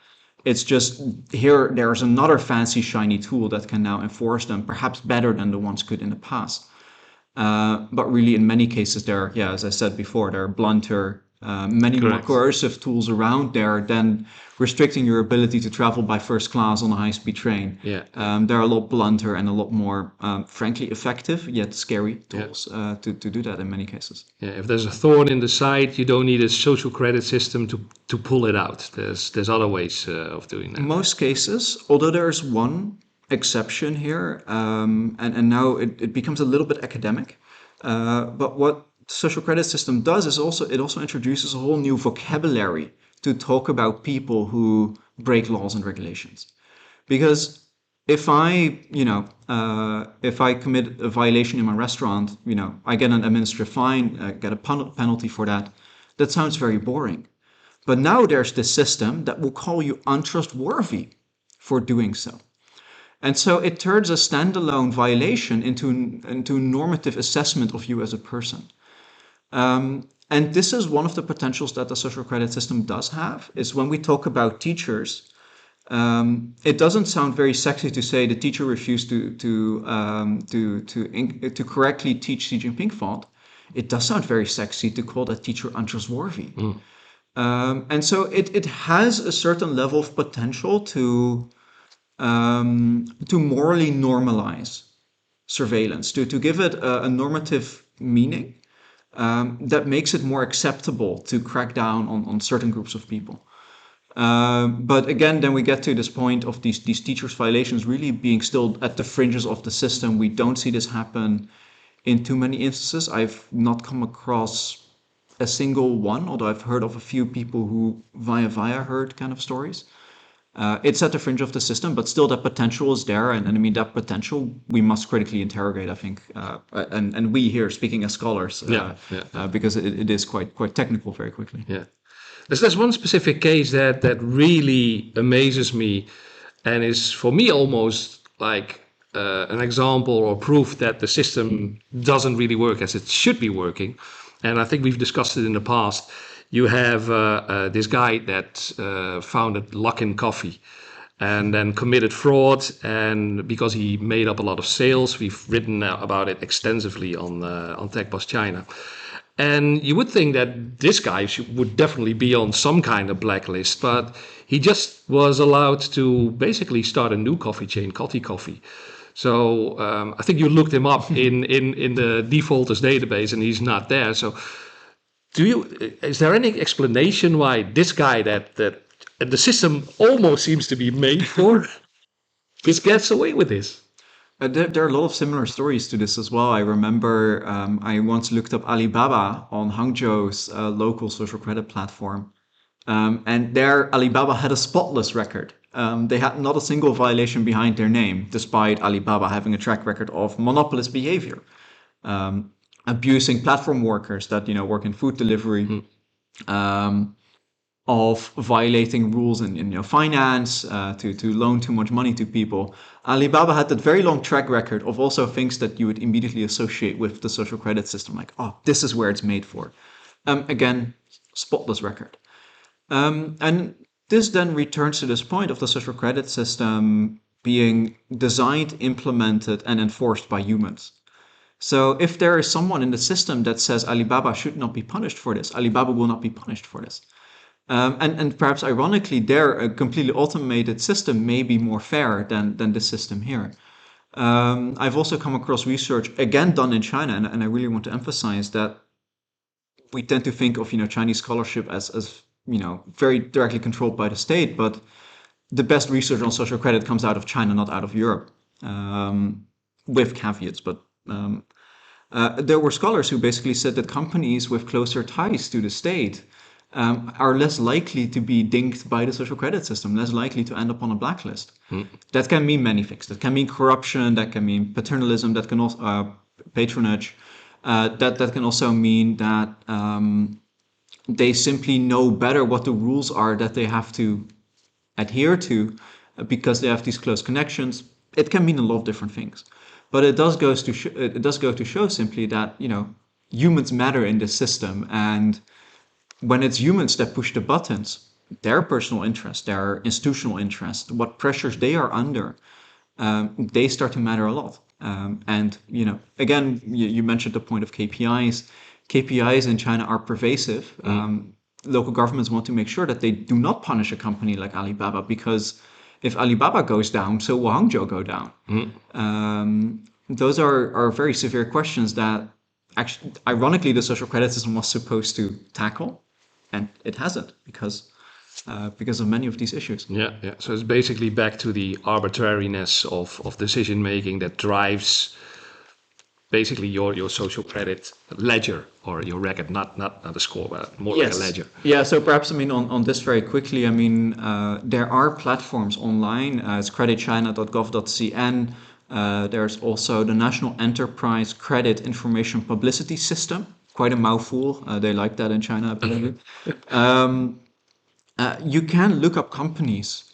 It's just there's another fancy, shiny tool that can now enforce them, perhaps better than the ones could in the past. But really, in many cases, yeah, as I said before, there are blunter, many more Correct. coercive tools around there than restricting your ability to travel by first class on a high-speed train. Yeah, yeah, They're a lot blunter and a lot more, frankly, effective yet scary yeah. tools to do that in many cases. Yeah, if there's a thorn in the side, you don't need a social credit system to pull it out. There's other ways of doing that. Most cases, although there's one exception here, and now it becomes a little bit academic. But what social credit system does is it also introduces a whole new vocabulary to talk about people who break laws and regulations. Because if I commit a violation in my restaurant, I get an administrative fine, get a penalty for that. That sounds very boring. But now there's this system that will call you untrustworthy for doing so. And so it turns a standalone violation into normative assessment of you as a person. And this is one of the potentials that the social credit system does have, is when we talk about teachers, it doesn't sound very sexy to say the teacher refused to correctly teach Xi Jinping font. It does sound very sexy to call that teacher untrustworthy. And so it has a certain level of potential to morally normalize surveillance, to give it a normative meaning that makes it more acceptable to crack down on certain groups of people. But again, then we get to this point of these teachers' violations really being still at the fringes of the system. We don't see this happen in too many instances. I've not come across a single one, although I've heard of a few people who via heard kind of stories. It's at the fringe of the system, but still that potential is there. And I mean, that potential we must critically interrogate, I think. And we here, speaking as scholars, because it is quite technical very quickly. Yeah. There's one specific case that really amazes me and is for me almost like an example or proof that the system doesn't really work as it should be working. And I think we've discussed it in the past. You have this guy that founded Luckin Coffee and then committed fraud. And because he made up a lot of sales, we've written about it extensively on TechBoss China. And you would think that this guy would definitely be on some kind of blacklist, but he just was allowed to basically start a new coffee chain, Coffee Coffee. So I think you looked him up in the defaulters database, and he's not there. So is there any explanation why this guy that the system almost seems to be made for, just gets away with this? There are a lot of similar stories to this as well. I remember I once looked up Alibaba on Hangzhou's local social credit platform. And there Alibaba had a spotless record. They had not a single violation behind their name, despite Alibaba having a track record of monopolist behavior, abusing platform workers that work in food delivery, of violating rules in finance, to loan too much money to people. Alibaba had that very long track record of also things that you would immediately associate with the social credit system, like, oh, this is where it's made for. Again, spotless record. And this then returns to this point of the social credit system being designed, implemented, and enforced by humans. So if there is someone in the system that says Alibaba should not be punished for this, Alibaba will not be punished for this. And perhaps ironically, a completely automated system may be more fair than the system here. I've also come across research, again done in China, and I really want to emphasize that we tend to think of Chinese scholarship as very directly controlled by the state, but the best research on social credit comes out of China, not out of Europe, with caveats. But there were scholars who basically said that companies with closer ties to the state are less likely to be dinged by the social credit system, less likely to end up on a blacklist. That can mean many things. That can mean corruption, that can mean paternalism, that can also patronage. That can also mean that they simply know better what the rules are that they have to adhere to because they have these close connections. It can mean a lot of different things. But it does go to show simply that humans matter in this system, and when it's humans that push the buttons, their personal interest, their institutional interest, what pressures they are under, they start to matter a lot. And again, you mentioned the point of KPIs. KPIs in China are pervasive. Local governments want to make sure that they do not punish a company like Alibaba, because if Alibaba goes down, so will Hangzhou go down. Those are very severe questions that actually, ironically, the social credit system was supposed to tackle, and it hasn't because of many of these issues. Yeah, yeah. So it's basically back to the arbitrariness of decision making that drives basically your social credit ledger or your record, not a score, but more like a ledger. Yeah, so perhaps, on this very quickly, there are platforms online. It's creditchina.gov.cn. There's also the National Enterprise Credit Information Publicity System. Quite a mouthful. They like that in China, apparently. You can look up companies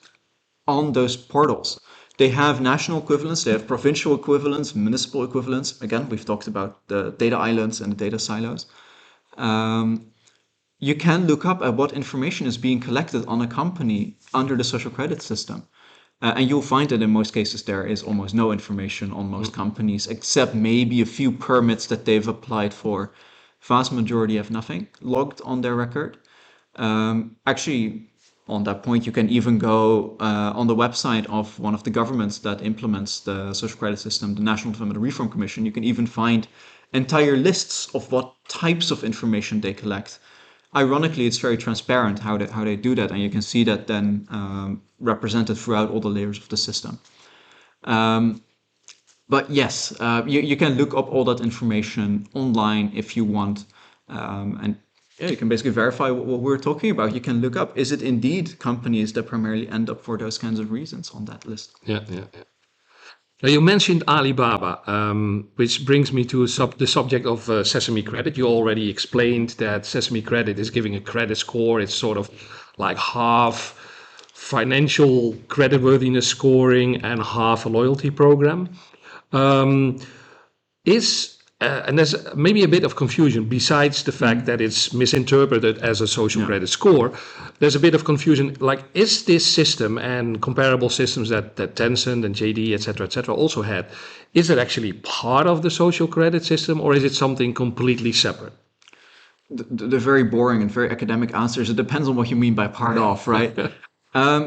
on those portals. They have national equivalents, they have provincial equivalents, municipal equivalents. Again, we've talked about the data islands and the data silos. You can look up at what information is being collected on a company under the social credit system. And you'll find that in most cases there is almost no information on most companies, except maybe a few permits that they've applied for. Vast majority have nothing logged on their record. Actually, on that point, you can even go on the website of one of the governments that implements the social credit system, the National Development Reform Commission. You can even find entire lists of what types of information they collect. Ironically, it's very transparent how they do that, and you can see that then represented throughout all the layers of the system. But yes, you can look up all that information online if you want, and yeah, you can basically verify what we're talking about. You can look up, is it indeed companies that primarily end up for those kinds of reasons on that list? Yeah. Now you mentioned Alibaba, which brings me to the subject of Sesame Credit. You already explained that Sesame Credit is giving a credit score. It's sort of like half financial creditworthiness scoring and half a loyalty program. And there's maybe a bit of confusion besides the fact that it's misinterpreted as a social credit score. There's a bit of confusion, like, is this system and comparable systems that Tencent and JD, et cetera, also had, is it actually part of the social credit system, or is it something completely separate? The very boring and very academic answers. It depends on what you mean by part of, right?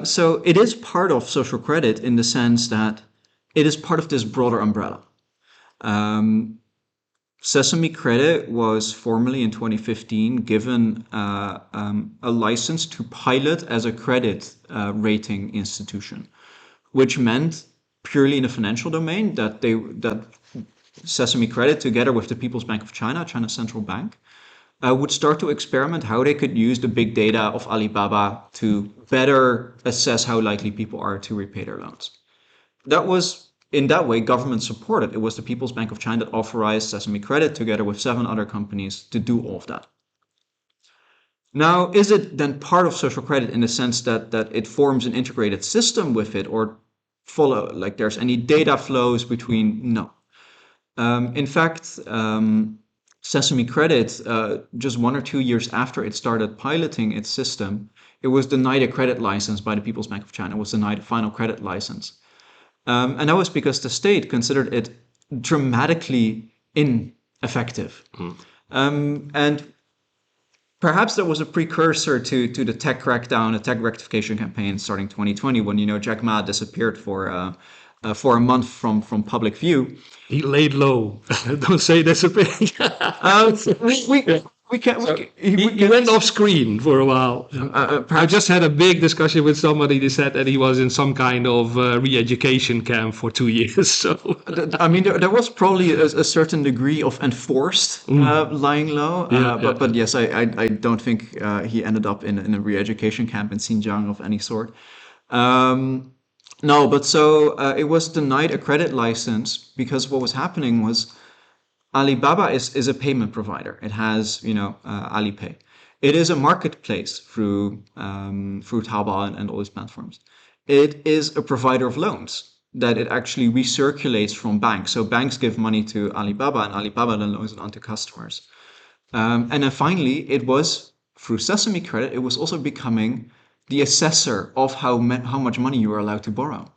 So it is part of social credit in the sense that it is part of this broader umbrella. Sesame Credit was formally in 2015 given a license to pilot as a credit rating institution, which meant purely in the financial domain that Sesame Credit, together with the People's Bank of China, China's central bank, would start to experiment how they could use the big data of Alibaba to better assess how likely people are to repay their loans. That was, in that way, government supported. It was the People's Bank of China that authorized Sesame Credit together with 7 other companies to do all of that. Now, is it then part of social credit in the sense that it forms an integrated system with it, or follow, like there's any data flows between? No. In fact, Sesame Credit, just 1 or 2 years after it started piloting its system, it was denied a credit license by the People's Bank of China. It was denied a final credit license. And that was because the state considered it dramatically ineffective. And perhaps that was a precursor to the tech crackdown, the tech rectification campaign starting 2020, when Jack Ma disappeared for a month from public view. He laid low. Don't say disappeared. He went off screen for a while. I just had a big discussion with somebody that said that he was in some kind of re-education camp for 2 years. So there was probably a certain degree of enforced lying low. But yes, I don't think he ended up in a re-education camp in Xinjiang of any sort. No, but so it was denied a credit license because what was happening was Alibaba is a payment provider. It has, Alipay. It is a marketplace through Taobao and all these platforms. It is a provider of loans that it actually recirculates from banks. So banks give money to Alibaba, and Alibaba then loans it on to customers. And then finally, it was through Sesame Credit. It was also becoming the assessor of how much money you were allowed to borrow.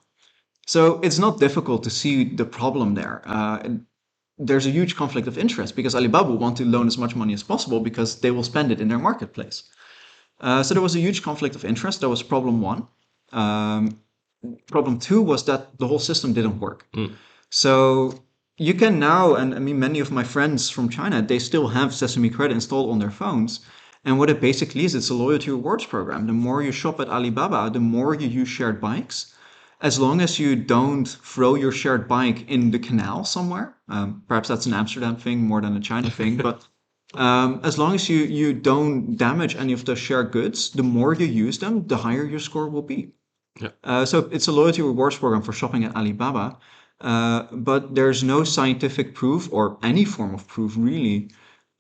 So it's not difficult to see the problem there. There's a huge conflict of interest because Alibaba want to loan as much money as possible because they will spend it in their marketplace. So there was a huge conflict of interest. That was problem one. Um, Problem two was that the whole system didn't work. So you can now, and I mean, many of my friends from China, they still have Sesame Credit installed on their phones. And what it basically is, it's a loyalty rewards program. The more you shop at Alibaba, the more you use shared bikes. As long as you don't throw your shared bike in the canal somewhere, perhaps that's an Amsterdam thing more than a China thing, but as long as you don't damage any of the shared goods, the more you use them, the higher your score will be. Yeah. So it's a loyalty rewards program for shopping at Alibaba, but there's no scientific proof or any form of proof really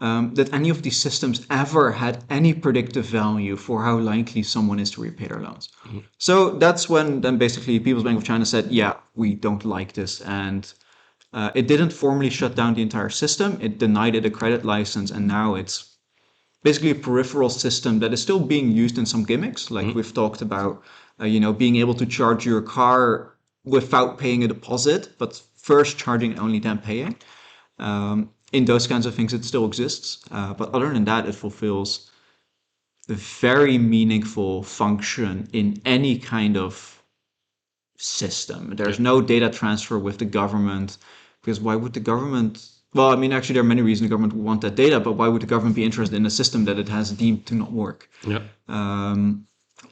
that any of these systems ever had any predictive value for how likely someone is to repay their loans. So that's when then basically People's Bank of China said, yeah, we don't like this. And it didn't formally shut down the entire system. It denied it a credit license. And now it's basically a peripheral system that is still being used in some gimmicks. Like we've talked about, being able to charge your car without paying a deposit, but first charging and only then paying. In those kinds of things, it still exists. But other than that, it fulfills a very meaningful function in any kind of system. There's no data transfer with the government, because why would the government? Well, I mean, actually, there are many reasons the government would want that data, but why would the government be interested in a system that it has deemed to not work? Yeah.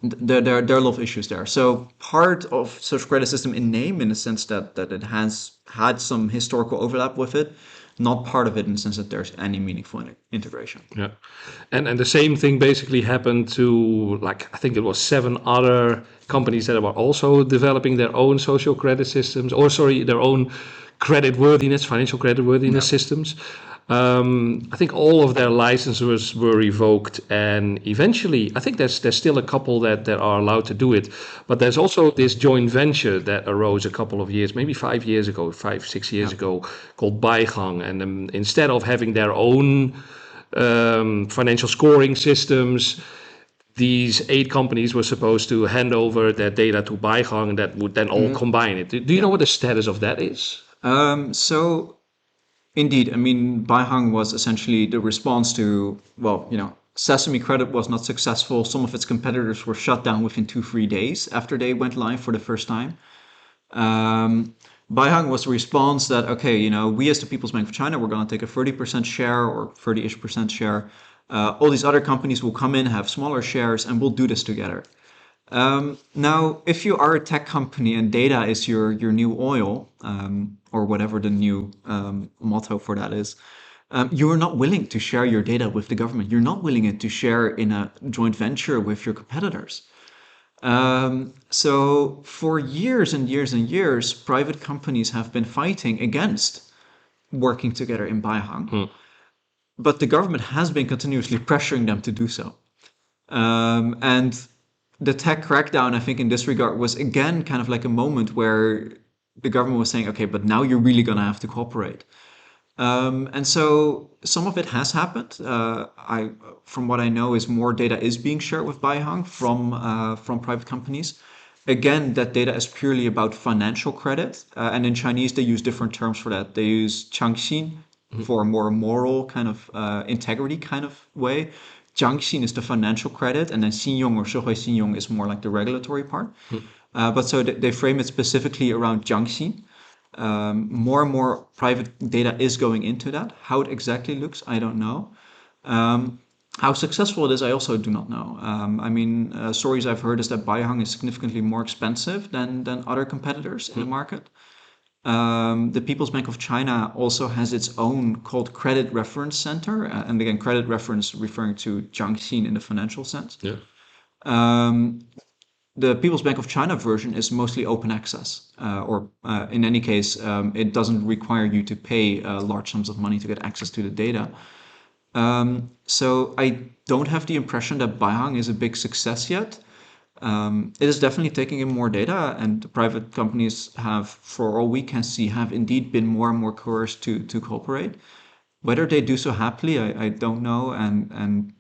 There are a lot of issues there. So part of social credit system in name, in the sense that it has had some historical overlap with it, not part of it in the sense that there's any meaningful integration. Yeah. And the same thing basically happened to, like, I think it was 7 other companies that were also developing their own social credit systems, or sorry, their own creditworthiness, financial creditworthiness systems. I think all of their licenses were revoked, and eventually, I think there's still a couple that are allowed to do it. But there's also this joint venture that arose a couple of years, maybe 5 years ago, 6 years ago, called Baihang. And instead of having their own financial scoring systems, these 8 companies were supposed to hand over their data to Baihang that would then all combine it. Do you know what the status of that is? So indeed, I mean, Baihang was essentially the response to, Sesame Credit was not successful. Some of its competitors were shut down within 2-3 days after they went live for the first time. Baihang was the response that, okay, we as the People's Bank of China, we're going to take a 30% share or 30-ish% share. All these other companies will come in, have smaller shares, and we'll do this together. Now, if you are a tech company and data is your new oil, or whatever the new motto for that is, you are not willing to share your data with the government. You're not willing to share in a joint venture with your competitors. So for years and years and years, private companies have been fighting against working together in Baihang, but the government has been continuously pressuring them to do so. And the tech crackdown, I think, in this regard was again kind of like a moment where the government was saying, okay, but now you're really going to have to cooperate. And so some of it has happened. From what I know, is more data is being shared with Baihang from private companies. Again, that data is purely about financial credit, and in Chinese they use different terms for that. They use changxin for a more moral kind of integrity kind of way. Jiangxin is the financial credit, and then Xingyong or Shehui Xingyong is more like the regulatory part. But so they frame it specifically around Jiangxin. More and more private data is going into that. How it exactly looks, I don't know. How successful it is, I also do not know. Stories I've heard is that Baihang is significantly more expensive than other competitors in the market. The People's Bank of China also has its own called Credit Reference Center. And again, credit reference referring to Jiangxin in the financial sense. Yeah. The People's Bank of China version is mostly open access, or in any case, it doesn't require you to pay large sums of money to get access to the data. So I don't have the impression that Baihang is a big success yet. It is definitely taking in more data, and the private companies have, for all we can see, have indeed been more and more coerced to cooperate. Whether they do so happily, I don't know, and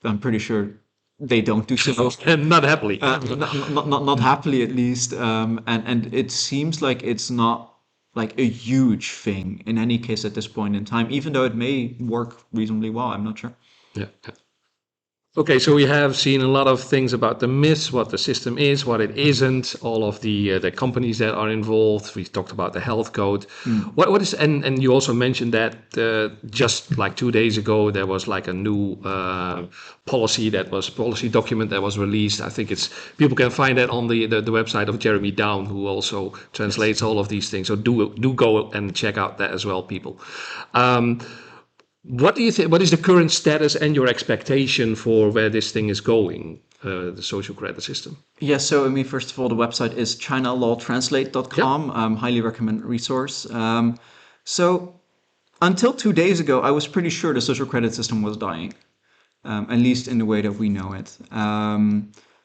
I'm pretty sure they don't do so. And not happily. Not happily at least, and it seems like it's not like a huge thing in any case at this point in time, even though it may work reasonably well. I'm not sure. Yeah. Okay, so we have seen a lot of things about the myths, what the system is, what it isn't, all of the companies that are involved. We talked about the health code. What is and you also mentioned that just like 2 days ago there was like a new policy document that was released. I think it's people can find that on the website of Jeremy Down, who also translates all of these things. So do go and check out that as well, people. What do you think? What is the current status and your expectation for where this thing is going, the social credit system? Yeah, so I mean, first of all, the website is chinalawtranslate.com. Yep. Highly recommend resource. So until 2 days ago, I was pretty sure the social credit system was dying, at least in the way that we know it.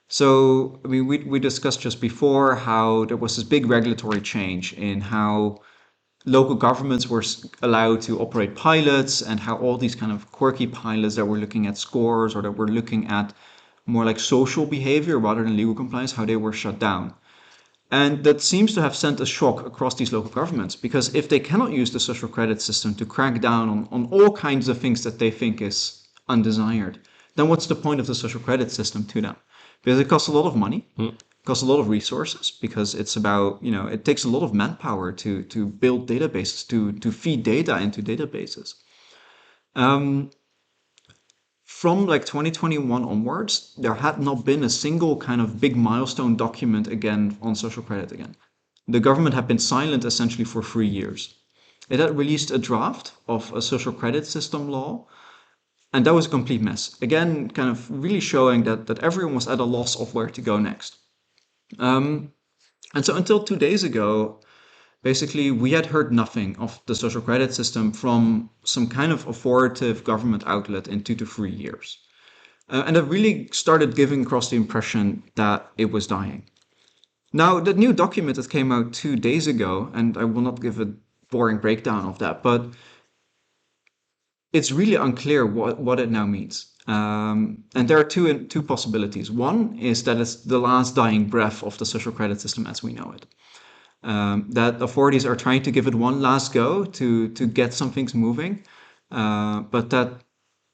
So I mean, we discussed just before how there was this big regulatory change in how local governments were allowed to operate pilots, and how all these kind of quirky pilots that were looking at scores or that were looking at more like social behavior rather than legal compliance, how they were shut down. And that seems to have sent a shock across these local governments, because if they cannot use the social credit system to crack down on all kinds of things that they think is undesired, then what's the point of the social credit system to them? Because it costs a lot of money. Costs a lot of resources, because it's about, it takes a lot of manpower to build databases, to feed data into databases. From like 2021 onwards, there had not been a single kind of big milestone document again on social credit again. The government had been silent essentially for 3 years. It had released a draft of a social credit system law, and that was a complete mess. Again, kind of really showing that everyone was at a loss of where to go next. And so until 2 days ago, basically, we had heard nothing of the social credit system from some kind of authoritative government outlet in 2 to 3 years. And it really started giving across the impression that it was dying. Now, the new document that came out 2 days ago, and I will not give a boring breakdown of that, but it's really unclear what it now means. And there are two possibilities. One is that it's the last dying breath of the social credit system as we know it. That authorities are trying to give it one last go to get some things moving, but that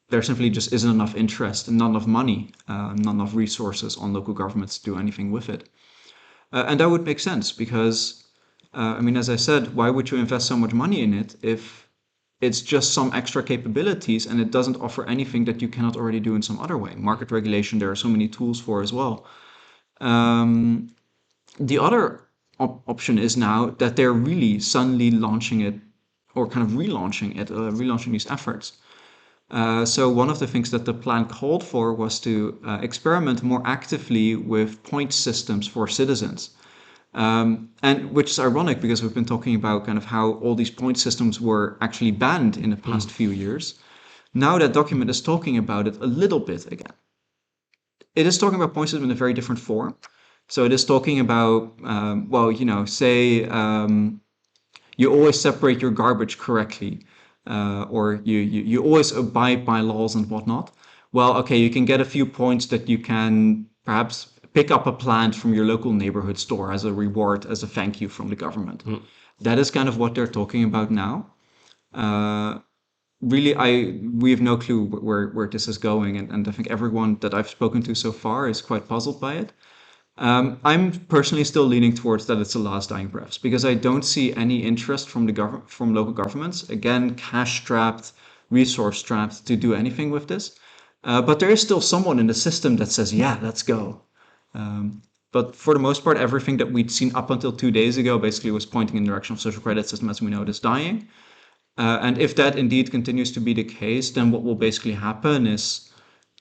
there simply just isn't enough interest and not enough money, not enough resources on local governments to do anything with it. And that would make sense because, I mean, as I said, why would you invest so much money in it if it's just some extra capabilities and it doesn't offer anything that you cannot already do in some other way? Market regulation, there are so many tools for as well. The other option is now that they're really suddenly launching it, or kind of relaunching these efforts. So one of the things that the plan called for was to experiment more actively with point systems for citizens. And which is ironic because we've been talking about kind of how all these point systems were actually banned in the past few years. Now that document is talking about it a little bit again. It is talking about point system in a very different form. So it is talking about, say you always separate your garbage correctly, or you always abide by laws and whatnot. Well, okay, you can get a few points that you can perhaps pick up a plant from your local neighborhood store as a reward, as a thank you from the government. That is kind of what they're talking about now. Really, we have no clue where this is going, and I think everyone that I've spoken to so far is quite puzzled by it. I'm personally still leaning towards that it's the last dying breaths, because I don't see any interest from from local governments, again, cash-strapped, resource-strapped, to do anything with this. But there is still someone in the system that says, yeah, let's go. But for the most part, everything that we'd seen up until 2 days ago basically was pointing in the direction of social credit system as we know it is dying. And if that indeed continues to be the case, then what will basically happen is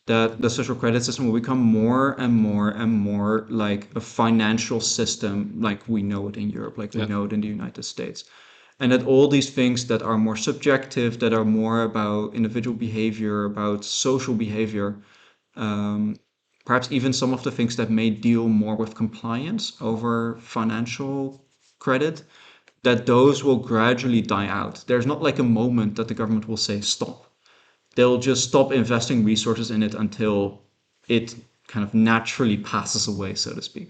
that the social credit system will become more and more and more like a financial system like we know it in Europe, like we know it in the United States. And that all these things that are more subjective, that are more about individual behavior, about social behavior, perhaps even some of the things that may deal more with compliance over financial credit, that those will gradually die out. There's not like a moment that the government will say stop. They'll just stop investing resources in it until it kind of naturally passes away, so to speak.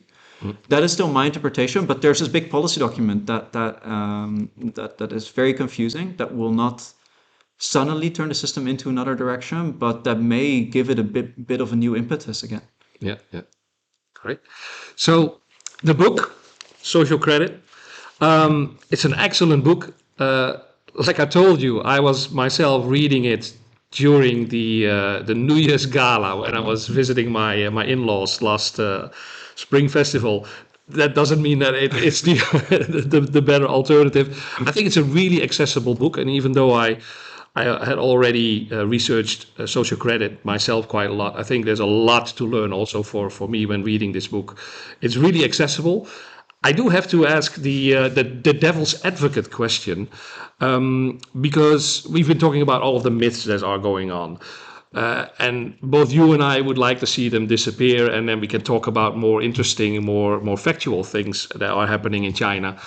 That is still my interpretation, but there's this big policy document that is very confusing, that will not suddenly turn the system into another direction, but that may give it a bit of a new impetus again. Yeah, yeah. Great. So the book, Social Credit, it's an excellent book. Like I told you, I was myself reading it during the New Year's gala when I was visiting my in-laws last spring festival. That doesn't mean that it's the better alternative. I think it's a really accessible book, and even though I had already researched social credit myself quite a lot. I think there's a lot to learn also for me when reading this book. It's really accessible. I do have to ask the devil's advocate question, because we've been talking about all of the myths that are going on. And both you and I would like to see them disappear, and then we can talk about more interesting, more factual things that are happening in China.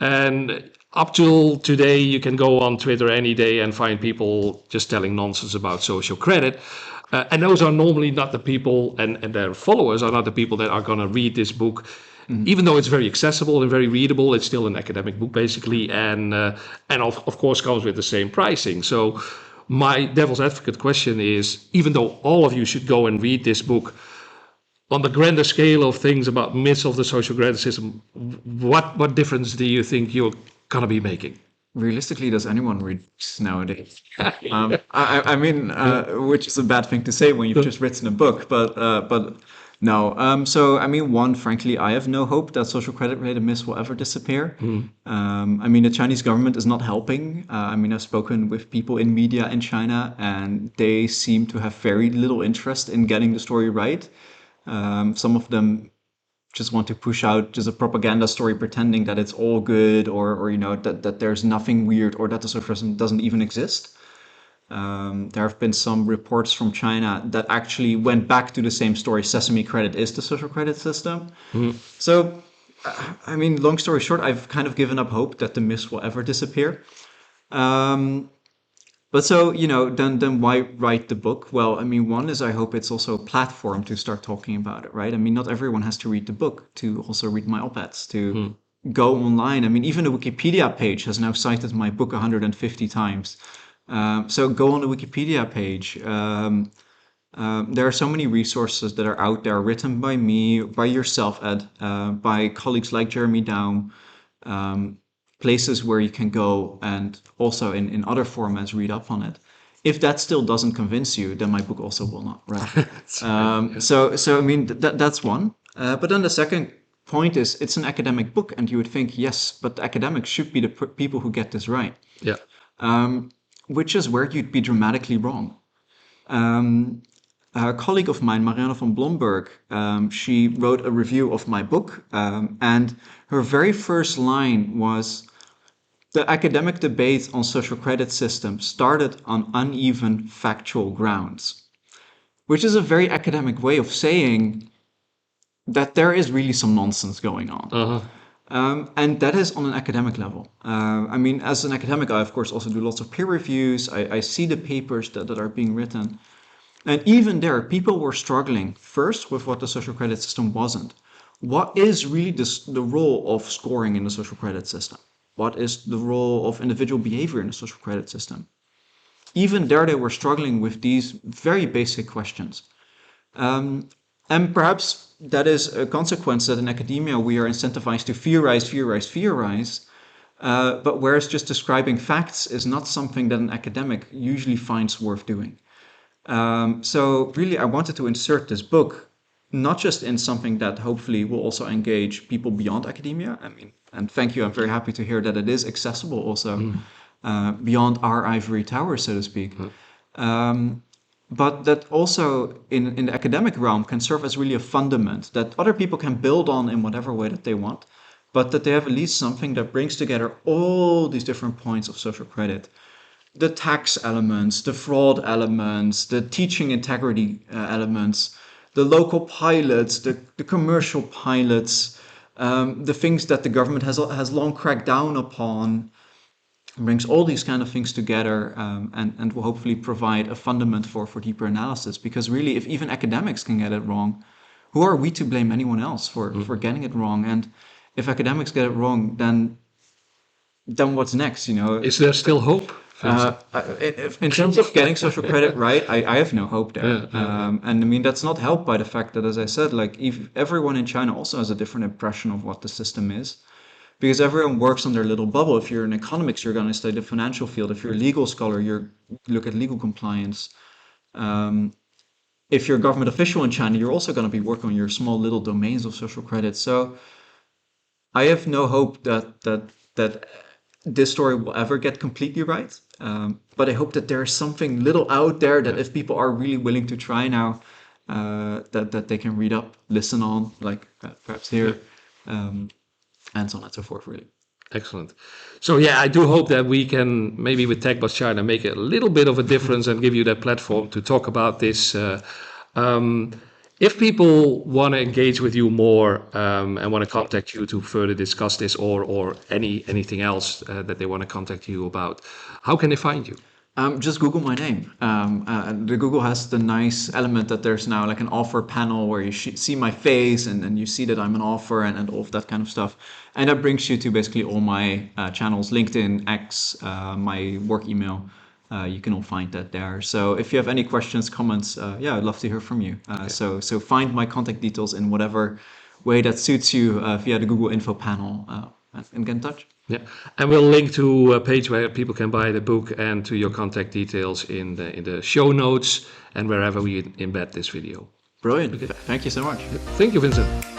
And up till today, you can go on Twitter any day and find people just telling nonsense about social credit. And those are normally not the people, and their followers are not the people that are going to read this book. Even though it's very accessible and very readable, it's still an academic book basically, and of course comes with the same pricing. So my devil's advocate question is, even though all of you should go and read this book, on the grander scale of things about myths of the social credit system, what difference do you think you're going to be making? Realistically, does anyone read nowadays? I mean, which is a bad thing to say when you've just written a book, but no. So, I mean, one, frankly, I have no hope that social credit-related myths will ever disappear. I mean, the Chinese government is not helping. I mean, I've spoken with people in media in China, and they seem to have very little interest in getting the story right. Some of them just want to push out just a propaganda story pretending that it's all good, or you know, that there's nothing weird, or that the social system doesn't even exist. There have been some reports from China that actually went back to the same story: Sesame credit is the social credit system. So, I mean, long story short, I've kind of given up hope that the myths will ever disappear. But so, you know, then why write the book? Well, I mean, one is I hope it's also a platform to start talking about it, right? I mean, not everyone has to read the book to also read my op-eds, to go online. I mean, even the Wikipedia page has now cited my book 150 times. So go on the Wikipedia page. There are so many resources that are out there, written by me, by yourself, Ed, by colleagues like Jeremy Down, places where you can go and also in other formats read up on it. If that still doesn't convince you, then my book also will not, right? So I mean, that's one. But then the second point is it's an academic book, and you would think, yes, but the academics should be the people who get this right. Yeah. Which is where you'd be dramatically wrong. A colleague of mine, Marianne van Blomberg, she wrote a review of my book, and her very first line was, "The academic debate on social credit systems started on uneven factual grounds," which is a very academic way of saying that there is really some nonsense going on. And that is on an academic level. I mean, as an academic, I of course also do lots of peer reviews. I see the papers that are being written. And even there, people were struggling first with what the social credit system wasn't. What is really the role of scoring in the social credit system? What is the role of individual behavior in the social credit system? Even there, they were struggling with these very basic questions. And perhaps that is a consequence that in academia we are incentivized to theorize. But whereas just describing facts is not something that an academic usually finds worth doing. So really, I wanted to insert this book not just in something that hopefully will also engage people beyond academia. I mean, and thank you, I'm very happy to hear that it is accessible also beyond our ivory tower, so to speak. But that also in the academic realm can serve as really a fundament that other people can build on in whatever way that they want, but that they have at least something that brings together all these different points of social credit. The tax elements, the fraud elements, the teaching integrity elements, the local pilots, the commercial pilots, the things that the government has long cracked down upon, brings all these kind of things together, and will hopefully provide a fundament for deeper analysis. Because really, if even academics can get it wrong, who are we to blame anyone else for getting it wrong? And if academics get it wrong, then what's next? Is there still hope, Vincent? In terms of getting social credit right, I have no hope there. And I mean, that's not helped by the fact that, as I said, like if everyone in China also has a different impression of what the system is, because everyone works on their little bubble. If you're in economics, you're going to study the financial field. If you're a legal scholar, you look at legal compliance. If you're a government official in China, you're also going to be working on your small little domains of social credit. So I have no hope that this story will ever get completely right. But I hope that there's something little out there that if people are really willing to try now, that they can read up, listen on, like perhaps here, and so on and so forth, really. Excellent. So yeah, I do hope that we can, maybe with TechBus China, make a little bit of a difference and give you that platform to talk about this. If people want to engage with you more and want to contact you to further discuss this, or anything else that they want to contact you about, how can they find you? Just Google my name. The Google has the nice element that there's now like an offer panel where you see my face and you see that I'm an offer and all of that kind of stuff. And that brings you to basically all my channels, LinkedIn, X, my work email. You can all find that there. So if you have any questions, comments, I'd love to hear from you. So find my contact details in whatever way that suits you via the Google info panel and get in touch. Yeah, and we'll link to a page where people can buy the book and to your contact details in the show notes and wherever we embed this video. Brilliant. Okay. Thank you so much. Thank you, Vincent.